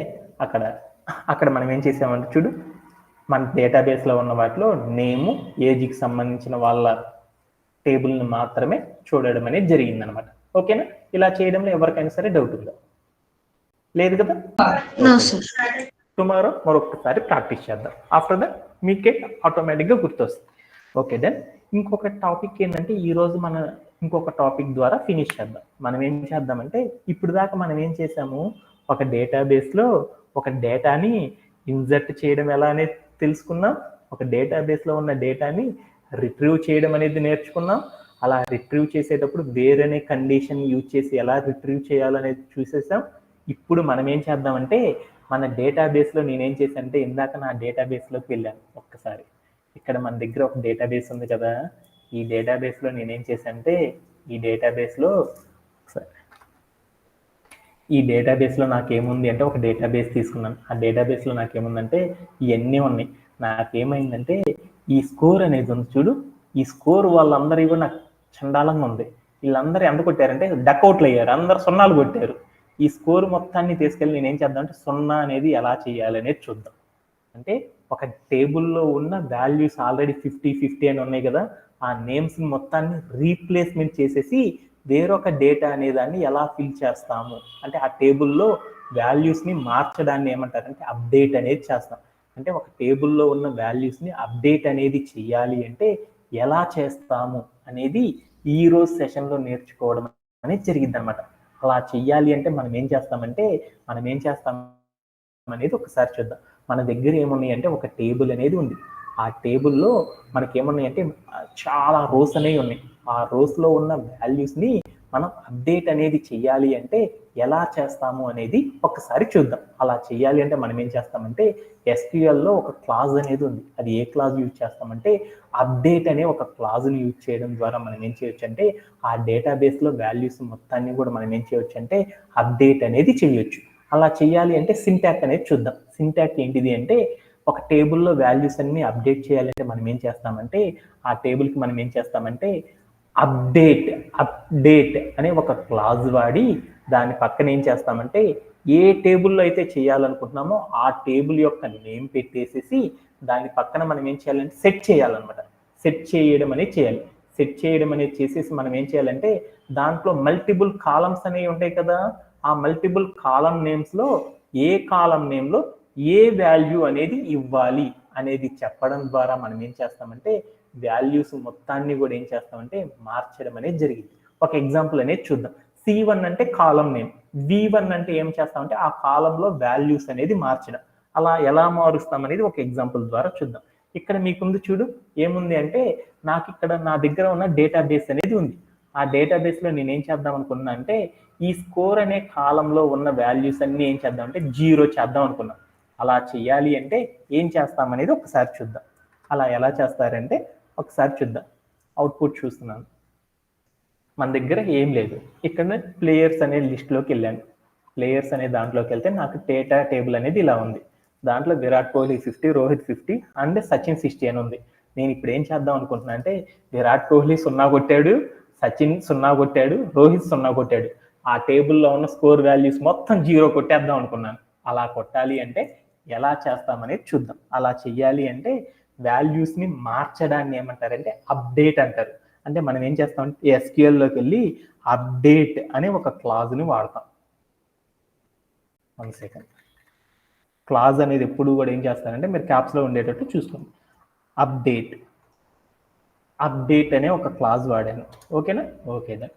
అక్కడ మనం ఏం చేసామంటే చూడు, మన డేటాబేస్లో ఉన్న వాటిలో నేము ఏజ్కి సంబంధించిన వాళ్ళ టేబుల్ని మాత్రమే చూడడం అనేది జరిగిందనమాట. ఓకేనా, ఇలా చేయడంలో ఎవరికైనా సరే డౌట్ ఉందా? లేదు కదా. టుమారో మరొకసారి ప్రాక్టీస్ చేద్దాం. ఆఫ్టర్ దట్ మీకే ఆటోమేటిక్గా గుర్తొస్తుంది. ఓకే, దెన్ ఇంకొక టాపిక్ ఏంటంటే ఈరోజు మన ఇంకొక టాపిక్ ద్వారా ఫినిష్ చేద్దాం. మనం ఏం చేద్దామంటే ఇప్పుడు దాకా మనం ఏం చేసాము, ఒక డేటాబేస్లో ఒక డేటాని ఇన్సర్ట్ చేయడం ఎలా అనేది తెలుసుకున్నాం, ఒక డేటాబేస్లో ఉన్న డేటాని రిట్రీవ్ చేయడం అనేది నేర్చుకున్నాం. అలా రిట్రీవ్ చేసేటప్పుడు వేరనే కండిషన్ యూజ్ చేసి ఎలా రిట్రీవ్ చేయాలనేది చూసేసాం. ఇప్పుడు మనం ఏం చేద్దామంటే మన డేటాబేస్లో నేనేం చేశానంటే ఇందాక నా డేటాబేస్లోకి వెళ్ళాను. ఒక్కసారి ఇక్కడ మన దగ్గర ఒక డేటాబేస్ ఉంది కదా, ఈ డేటాబేస్లో నేనేం చేశానంటే ఈ డేటాబేస్లో నాకేముంది అంటే ఒక డేటాబేస్ తీసుకున్నాను. ఆ డేటాబేస్లో నాకేముందంటే ఇవన్నీ ఉన్నాయి. నాకేమైందంటే ఈ స్కోర్ అనేది ఉంది చూడు, ఈ స్కోర్ వాళ్ళందరికీ కూడా నాకు చండాలంగా ఉంది. వీళ్ళందరూ ఎంత కొట్టారంటే డక్అవుట్లు అయ్యారు, అందరు సున్నాలు కొట్టారు. ఈ స్కోర్ మొత్తాన్ని తీసుకెళ్ళి నేనేం చేద్దాం అంటే 0 అనేది ఎలా చేయాలి అనేది చూద్దాం. అంటే ఒక టేబుల్లో ఉన్న వాల్యూస్ ఆల్రెడీ 50 అని ఉన్నాయి కదా, ఆ నేమ్స్ మొత్తాన్ని రీప్లేస్మెంట్ చేసేసి వేరొక డేటా అనే దాన్ని ఎలా ఫిల్ చేస్తాము అంటే ఆ టేబుల్లో వాల్యూస్ని మార్చడాన్ని ఏమంటారంటే అప్డేట్ అనేది చేస్తాం. అంటే ఒక టేబుల్లో ఉన్న వాల్యూస్ని అప్డేట్ అనేది చేయాలి అంటే ఎలా చేస్తాము అనేది ఈ రోజు సెషన్లో నేర్చుకోవడం అనేది జరిగింది అనమాట. అలా చెయ్యాలి అంటే మనం ఏం చేస్తాం అనేది ఒకసారి చూద్దాం. మన దగ్గర ఏమున్నాయి అంటే ఒక టేబుల్ అనేది ఉంది. ఆ టేబుల్లో మనకి ఏమున్నాయి అంటే చాలా రోస్ అనేవి ఉన్నాయి. ఆ రోస్లో ఉన్న వాల్యూస్ని మనం అప్డేట్ అనేది చెయ్యాలి అంటే ఎలా చేస్తాము అనేది ఒకసారి చూద్దాం. అలా చెయ్యాలి అంటే మనం ఏం చేస్తామంటే SQLలో ఒక క్లాజ్ అనేది ఉంది. అది ఏ క్లాజ్ యూజ్ చేస్తామంటే అప్డేట్ అనే ఒక క్లాజ్ని యూజ్ చేయడం ద్వారా మనం ఏం చేయొచ్చు అంటే ఆ డేటాబేస్లో వాల్యూస్ మొత్తాన్ని కూడా మనం ఏం చేయొచ్చు అంటే అప్డేట్ అనేది చేయొచ్చు. అలా చేయాలి అంటే సింటాక్ అనేది చూద్దాం. సింటాక్ ఏంటిది అంటే ఒక టేబుల్లో వాల్యూస్ అన్ని అప్డేట్ చేయాలంటే మనం ఏం చేస్తామంటే ఆ టేబుల్కి మనం ఏం చేస్తామంటే అప్డేట్ అనే ఒక క్లాజ్ వాడి దాని పక్కన ఏం చేస్తామంటే ఏ టేబుల్లో అయితే చేయాలనుకుంటున్నామో ఆ టేబుల్ యొక్క నేమ్ పెట్టేసేసి దాని పక్కన మనం ఏం చేయాలంటే సెట్ చేయాలన్నమాట. సెట్ చేయడం అనేది చేయాలి. సెట్ చేయడం అనేది చేసేసి మనం ఏం చేయాలంటే దాంట్లో మల్టిపుల్ కాలమ్స్ అనేవి ఉంటాయి కదా, ఆ మల్టిపుల్ కాలమ్ నేమ్స్లో ఏ కాలమ్ నేమ్లో ఏ వాల్యూ అనేది ఇవ్వాలి అనేది చెప్పడం ద్వారా మనం ఏం చేస్తామంటే వాల్యూస్ మొత్తాన్ని కూడా ఏం చేస్తామంటే మార్చడం అనేది జరిగింది. ఒక ఎగ్జాంపుల్ అనేది చూద్దాం. C1 అంటే కాలం నేమ్, V1 అంటే ఏం చేస్తామంటే ఆ కాలంలో వాల్యూస్ అనేది మార్చడం. అలా ఎలా మారుస్తాం అనేది ఒక ఎగ్జాంపుల్ ద్వారా చూద్దాం. ఇక్కడ మీకుంది చూడు, ఏముంది అంటే నాకు ఇక్కడ నా దగ్గర ఉన్న డేటాబేస్ అనేది ఉంది. ఆ డేటాబేస్లో నేను ఏం చేద్దాం అనుకున్నా అంటే ఈ స్కోర్ అనే కాలంలో ఉన్న వాల్యూస్ అన్ని ఏం చేద్దాం అంటే 0 చేద్దాం అనుకున్నాం. అలా చేయాలి అంటే ఏం చేస్తామనేది ఒకసారి చూద్దాం. అలా ఎలా చేస్తారంటే ఒకసారి చూద్దాం. అవుట్పుట్ చూస్తున్నాను. మన దగ్గర ఏం లేదు. ఇక్కడ ప్లేయర్స్ అనే లిస్ట్లోకి వెళ్ళాను. ప్లేయర్స్ అనే దాంట్లోకి వెళ్తే నాకు డేటా టేబుల్ అనేది ఇలా ఉంది. దాంట్లో విరాట్ కోహ్లీ 50, రోహిత్ 50 అండ్ సచిన్ 60 అని ఉంది. నేను ఇప్పుడు ఏం చేద్దాం అనుకుంటున్నా అంటే విరాట్ కోహ్లీ 0 కొట్టాడు, సచిన్ 0 కొట్టాడు, రోహిత్ 0 కొట్టాడు. ఆ టేబుల్లో ఉన్న స్కోర్ వాల్యూస్ మొత్తం 0 కొట్టేద్దాం అనుకున్నాను. అలా కొట్టాలి అంటే ఎలా చేస్తామనేది చూద్దాం. అలా చెయ్యాలి అంటే వాల్యూస్ని మార్చడాన్ని ఏమంటారంటే అప్డేట్ అంటారు. అంటే మనం ఏం చేస్తామంటే SQLలోకి వెళ్ళి అప్డేట్ అనే ఒక క్లాజ్ని వాడతాం. 1 సెకండ్. క్లాజ్ అనేది ఎప్పుడు కూడా ఏం చేస్తారంటే మీరు క్యాప్స్లో ఉండేటట్టు చూసుకోండి. అప్డేట్ అనే ఒక క్లాజ్ వాడాను. ఓకేనా? ఓకే దాన్ని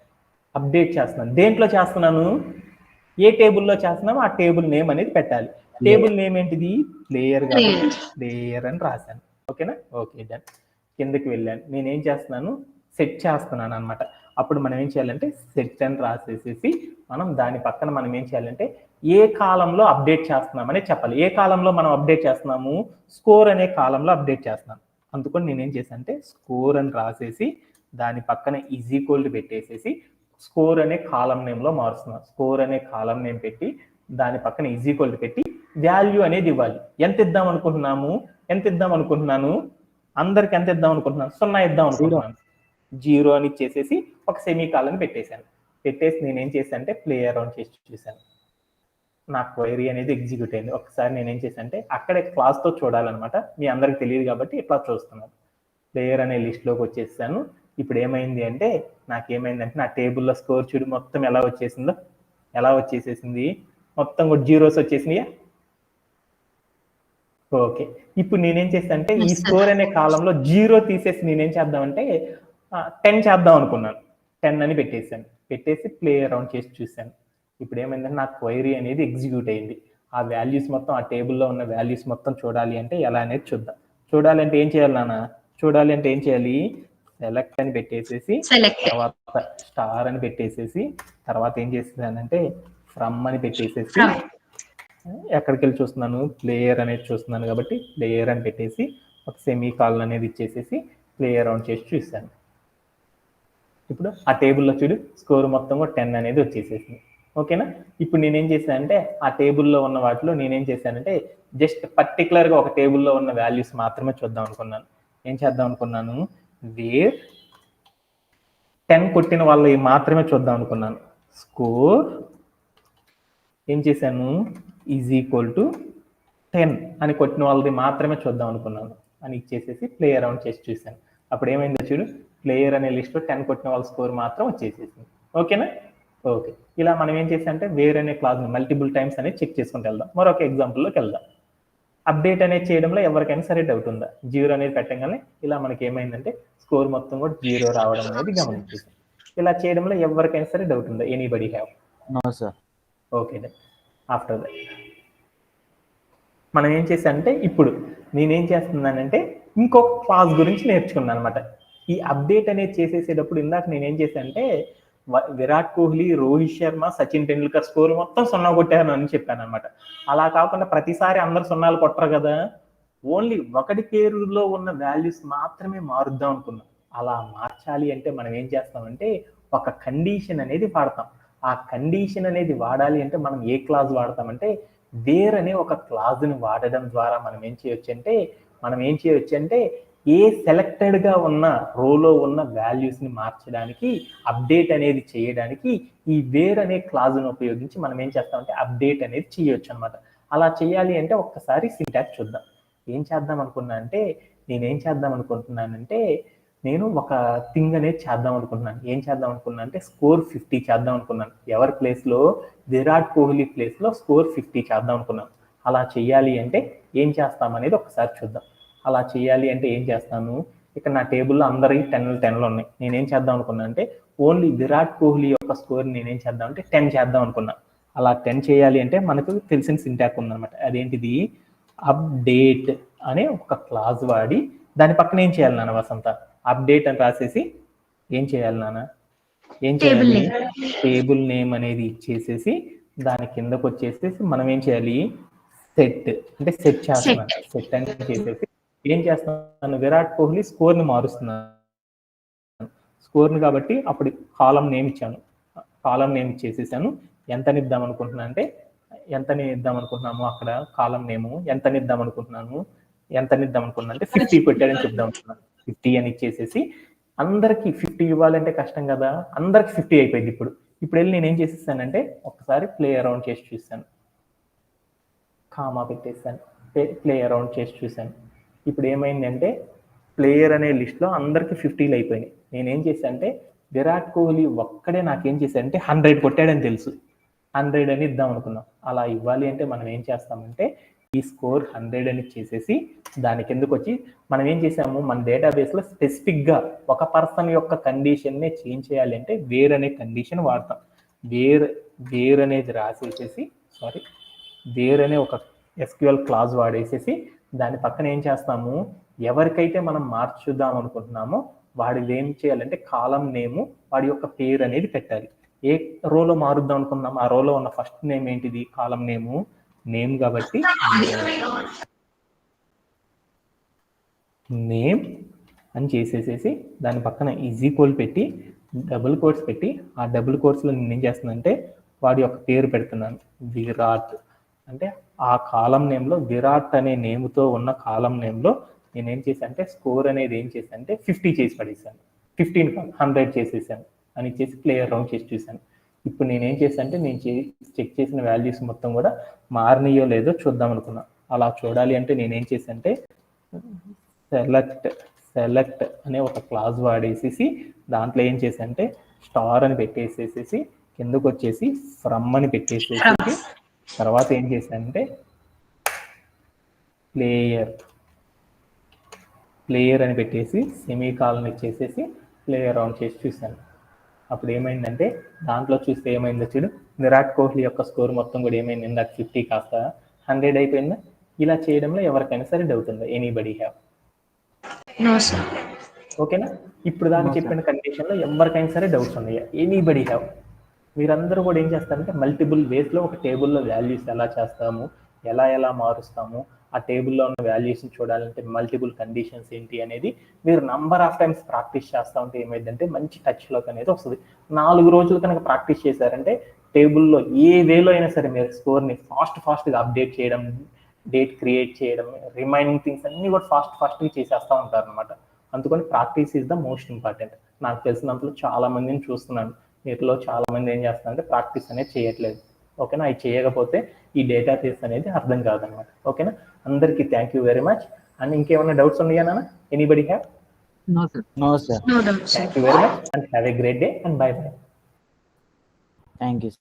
అప్డేట్ చేస్తున్నాను. దేంట్లో చేస్తున్నాను? ఏ టేబుల్లో చేస్తున్నామో ఆ టేబుల్ నేమ్ అనేది పెట్టాలి. టేబుల్ నేమ్ ఏంటిది? ప్లేయర్ కాబట్టి ప్లేయర్ అని రాశాను. ఓకేనా? Okay done. కిందకి వెళ్ళాను. నేనేం చేస్తున్నాను? సెట్ చేస్తున్నాను అనమాట. అప్పుడు మనం ఏం చేయాలంటే సెట్ అని రాసేసేసి మనం దాని పక్కన మనం ఏం చేయాలంటే ఏ కాలంలో అప్డేట్ చేస్తున్నామని చెప్పాలి. ఏ కాలంలో మనం అప్డేట్ చేస్తున్నాము? స్కోర్ అనే కాలంలో అప్డేట్ చేస్తున్నాం. అందుకని నేనేం చేశాను అంటే స్కోర్ అని రాసేసి దాని పక్కన ఈజ్ ఈక్వల్ టు పెట్టేసేసి స్కోర్ అనే కాలం నేమ్లో మారుస్తున్నాం. స్కోర్ అనే కాలం నేమ్ పెట్టి దాని పక్కన ఈజ్ ఈక్వల్ టు పెట్టి వాల్యూ అనేది ఇవ్వాలి. ఎంత ఇద్దాం అనుకుంటున్నాను? అందరికి ఎంత ఇద్దాం అనుకుంటున్నాను? 0 ఇద్దాం అనుకుంటున్నాను. 0 అని ఇచ్చేసేసి ఒక సెమీ కాలం పెట్టేశాను. పెట్టేసి నేనేం చేశాను అంటే ప్లే అరౌండ్ చేసి చూశాను. నా క్వైరీ అనేది ఎగ్జిక్యూట్ అయింది. ఒకసారి నేనేం చేశాను అంటే అక్కడే క్లాస్తో చూడాలన్నమాట. మీ అందరికి తెలియదు కాబట్టి ఇట్లా చూస్తున్నాను. ప్లేయర్ అనే లిస్ట్లోకి వచ్చేసాను. ఇప్పుడు ఏమైంది అంటే నాకేమైందంటే నా టేబుల్లో స్కోర్ చూడు మొత్తం ఎలా వచ్చేసేసింది. మొత్తం కూడా 0s వచ్చేసినాయా? ఓకే. ఇప్పుడు నేనేం చేస్తాను అంటే ఈ స్కోర్ అనే కాలంలో 0 తీసేసి నేనేం చేద్దామంటే 10 చేద్దాం అనుకున్నాను. 10 అని పెట్టేశాను. పెట్టేసి ప్లే అరౌండ్ చేసి చూశాను. ఇప్పుడు ఏమైందంటే నా క్వైరీ అనేది ఎగ్జిక్యూట్ అయింది. ఆ వాల్యూస్ మొత్తం ఆ టేబుల్లో ఉన్న వాల్యూస్ మొత్తం చూడాలి అంటే ఎలా అనేది చూద్దాం. చూడాలి అంటే ఏం చేయాలి? సెలెక్ట్ అని పెట్టేసేసి తర్వాత స్టార్ అని పెట్టేసేసి తర్వాత ఏం చేసేసానంటే ఫ్రమ్ అని పెట్టేసేసి ఎక్కడికి వెళ్ళి చూస్తున్నాను? ప్లేయర్ అనేది చూస్తున్నాను కాబట్టి ప్లేయర్ అని పెట్టేసి ఒక సెమీ కాలన్ అనేది ఇచ్చేసేసి ప్లే అరౌండ్ చేసి చూశాను. ఇప్పుడు ఆ టేబుల్లో చూడు స్కోర్ మొత్తం 10 అనేది వచ్చేసేసింది. ఓకేనా? ఇప్పుడు నేనేం చేశానంటే ఆ టేబుల్లో ఉన్న వాటిలో నేనేం చేశానంటే జస్ట్ పర్టికులర్గా ఒక టేబుల్లో ఉన్న వాల్యూస్ మాత్రమే చూద్దాం అనుకున్నాను. ఏం చేద్దాం అనుకున్నాను? వేర్ 10 కొట్టిన వాళ్ళవి మాత్రమే చూద్దాం అనుకున్నాను. స్కోర్ ఏం చేశాను ఈజ్ ఈక్వల్ టు 10 అని కొట్టిన వాళ్ళది మాత్రమే చూద్దాం అనుకున్నాను అని ఇచ్చేసేసి ప్లే అరౌండ్ చేసి చూశాను. అప్పుడు ఏమైందో చూడు, ప్లేయర్ అనే లిస్ట్లో 10 కొట్టిన వాళ్ళ స్కోర్ మాత్రం వచ్చేసేసింది. ఓకేనా? ఓకే. ఇలా మనం ఏం చేసామంటే వేర్ అనే క్లాజ్ని మల్టిపుల్ టైమ్స్ అనేది చెక్ చేసుకుంటూ వెళ్దాం. మరొక ఎగ్జాంపుల్లోకి వెళ్దాం. అప్డేట్ అనేది చేయడంలో ఎవరికైనా సరే డౌట్ ఉందా? 0 అనేది పెట్టగానే ఇలా మనకి ఏమైందంటే స్కోర్ మొత్తం కూడా 0 రావడం అనేది గమనించేసాం. ఇలా చేయడంలో ఎవరికైనా సరే డౌట్ ఉందా? Anybody have? No sir. Okay. After that మనం ఏం చేశానంటే ఇప్పుడు నేనేం చేస్తున్నానంటే ఇంకొక క్లాస్ గురించి నేర్చుకున్నాను అనమాట. ఈ అప్డేట్ అనేది చేసేసేటప్పుడు ఇందాక నేనేం చేశానంటే విరాట్ కోహ్లీ, రోహిత్ శర్మ, సచిన్ టెండూల్కర్ స్కోర్ మొత్తం 0 కొట్టాను అని చెప్పాను అనమాట. అలా కాకుండా ప్రతిసారి అందరు 0 కొట్టరు కదా, ఓన్లీ ఒకటి పేరులో ఉన్న వాల్యూస్ మాత్రమే మారుద్దాం అనుకున్నాం. అలా మార్చాలి అంటే మనం ఏం చేస్తామంటే ఒక కండిషన్ అనేది వాడతాం. ఆ కండిషన్ అనేది వాడాలి అంటే మనం ఏ క్లాజ్ వాడతామంటే వేర్ అనే ఒక క్లాజ్ని వాడడం ద్వారా మనం ఏం చేయొచ్చు అంటే ఏ సెలెక్టెడ్ గా ఉన్న రోలో ఉన్న వాల్యూస్ ని మార్చడానికి, అప్డేట్ అనేది చేయడానికి ఈ వేర్ అనే క్లాజ్ను ఉపయోగించి మనం ఏం చేస్తామంటే అప్డేట్ అనేది చేయొచ్చు అనమాట. అలా చేయాలి అంటే ఒక్కసారి సింటాక్స్ చూద్దాం. నేనేం చేద్దాం అనుకుంటున్నానంటే నేను ఒక థింగ్ అనేది చేద్దాం అనుకుంటున్నాను. ఏం చేద్దాం అనుకున్నాను అంటే స్కోర్ 50 చేద్దాం అనుకున్నాను. ఎవరి ప్లేస్లో? విరాట్ కోహ్లీ ప్లేస్లో స్కోర్ 50 చేద్దాం అనుకున్నాను. అలా చేయాలి అంటే ఏం చేస్తాం అనేది ఒకసారి చూద్దాం. అలా చేయాలి అంటే ఏం చేస్తాను, ఇక్కడ నా టేబుల్లో అందరి 10 ఉన్నాయి. నేనేం చేద్దాం అనుకున్నా అంటే ఓన్లీ విరాట్ కోహ్లీ యొక్క స్కోర్ నేనేం చేద్దాం అంటే 10 చేద్దాం అనుకున్నా. అలా 10 చేయాలి అంటే మనకు తెలిసిన సింటాక్స్ ఉందన్నమాట. అదేంటిది? అప్డేట్ అనే ఒక క్లాజ్ వాడి దాని పక్కన ఏం చేయాలి నాన్న వసంత? అప్డేట్ అని రాసేసి ఏం చేయాలి నాన్న? టేబుల్ నేమ్ అనేది ఇచ్చేసేసి దాని కిందకు వచ్చేసేసి మనం ఏం చేయాలి? సెట్ అంటే సెట్ చేస్తున్నాను. సెట్ అని చేసేసి ఏం చేస్తున్నాను? విరాట్ కోహ్లీ స్కోర్ని మారుస్తున్నాను. స్కోర్ని కాబట్టి అప్పుడు కాలం నేమ్ ఇచ్చాను. కాలం నేమ్ ఇచ్చేసేసాను. ఎంతని ఇద్దాం అనుకుంటున్నాను అంటే అక్కడ కాలం నేము ఎంతని ఇద్దాం అనుకుంటున్నాను అంటే 50 పెట్టాడని చెప్దాం అనుకున్నాను. 50 అని ఇచ్చేసేసి అందరికి 50 ఇవ్వాలంటే కష్టం కదా, అందరికి 50 అయిపోయింది. ఇప్పుడు వెళ్ళి నేను ఏం చేసేసానంటే ఒక్కసారి ప్లే అరౌండ్ చేసి చూసాను, కామా పెట్టేసాను, ప్లే అరౌండ్ చేసి చూసాను. ఇప్పుడు ఏమైందంటే ప్లేయర్ అనే లిస్ట్లో అందరికి 50లు అయిపోయినాయి. నేనేం చేశాను అంటే విరాట్ కోహ్లీ ఒక్కడే నాకేం చేశానంటే 100 కొట్టాడని తెలుసు, 100 అని ఇద్దాం అనుకున్నాం. అలా ఇవ్వాలి అంటే మనం ఏం చేస్తామంటే ఈ స్కోర్ 100 అని చేసేసి దాని కిందకు వచ్చి మనం ఏం చేసాము, మన డేటాబేస్లో స్పెసిఫిక్గా ఒక పర్సన్ యొక్క కండిషన్నే చేంజ్ చేయాలి అంటే వేర్ అనే కండిషన్ వాడతాం. వేర్ అనేది రాసేసేసి వేర్ అనే ఒక SQL క్లాజ్ వాడేసేసి దాని పక్కన ఏం చేస్తాము, ఎవరికైతే మనం మార్చుదాం అనుకుంటున్నామో వాడిది ఏం చేయాలంటే కాలం నేము వాడి యొక్క పేరు అనేది పెట్టాలి. ఏ రోలో మారుద్దాం అనుకున్నాం ఆ రోలో ఉన్న ఫస్ట్ నేమ్ ఏంటిది? కాలం నేమ్ కాబట్టి నేమ్ అని చేసేసేసి దాని పక్కన ఈజ్ ఈక్వల్ పెట్టి డబుల్ కోట్స్ పెట్టి ఆ డబుల్ కోట్స్లో నేను ఏం చేస్తున్నానంటే వాడి యొక్క పేరు పెడుతున్నాను, విరాట్. అంటే ఆ కాలం నేమ్లో విరాట్ అనే నేమ్తో ఉన్న కాలం నేమ్లో నేనేం చేశాను అంటే స్కోర్ అనేది ఏం చేశాను అంటే 50 చేసి పడేసాను. 15 కాదు 100 చేసేసాను అని చేసి ప్లే అరౌండ్ చేసి చూశాను. ఇప్పుడు నేనేం చేశాను అంటే నేను చెక్ చేసిన వాల్యూస్ మొత్తం కూడా మారినాయో లేదో చూద్దాం అనుకున్నా. అలా చూడాలి అంటే నేనేం చేశాను అంటే సెలెక్ట్ అనే ఒక క్లాజ్ వాడేసేసి దాంట్లో ఏం చేశాను అంటే స్టార్ అని పెట్టేసేసి కిందకు వచ్చేసి ఫ్రమ్ అని పెట్టేసేసి తర్వాత ఏం చేశానంటే ప్లేయర్ అని పెట్టేసి సెమీ కాలన్ ఇచ్చేసేసి ప్లే అరౌండ్ చేసి చూశాను. అప్పుడు ఏమైందంటే దాంట్లో చూస్తే ఏమైందో చూడు, విరాట్ కోహ్లీ యొక్క స్కోర్ మొత్తం కూడా ఏమైంది, ఇందాక 50 కాస్త 100 అయిపోయిందా? ఇలా చేయడంలో ఎవరికైనా సరే డౌట్ ఉందా? Anybody have? No sir. ఓకేనా? ఇప్పుడు దాన్ని చెప్పిన కండిషన్లో ఎవరికైనా సరే డౌట్స్ ఉన్నాయా? Anybody have? మీరందరూ కూడా ఏం చేస్తారంటే మల్టిపుల్ వేస్లో ఒక టేబుల్లో వాల్యూస్ ఎలా చేస్తాము, ఎలా మారుస్తాము, ఆ టేబుల్లో ఉన్న వాల్యూస్ని చూడాలంటే మల్టిపుల్ కండిషన్స్ ఏంటి అనేది మీరు నంబర్ ఆఫ్ టైమ్స్ ప్రాక్టీస్ చేస్తూ ఉంటే ఏమైందంటే మంచి టచ్లోకి అనేది వస్తుంది. 4 రోజులు కనుక ప్రాక్టీస్ చేశారంటే టేబుల్లో ఏ వేలో అయినా సరే మీరు స్కోర్ని ఫాస్ట్గా అప్డేట్ చేయడం, డేట్ క్రియేట్ చేయడం, రిమైనింగ్ థింగ్స్ అన్నీ కూడా ఫాస్ట్గా చేసేస్తూ ఉంటారు అనమాట. అందుకని practice is the most important. నాకు తెలిసినంతలో చాలా మందిని చూస్తున్నాను, వీటిలో చాలా మంది ఏం చేస్తున్నారంటే ప్రాక్టీస్ అనేది చేయట్లేదు. ఓకేనా, అవి చేయకపోతే ఈ డేటాబేస్ అనేది అర్థం కాదనమాట. ఓకేనా, అందరికీ thank you very much. And ఇంకేమైనా డౌట్స్ ఉన్నాయా నాన్న? Anybody have? No, sir. No, sir. No doubt, sir. Thank you very much and have a great day and bye bye. Thank you.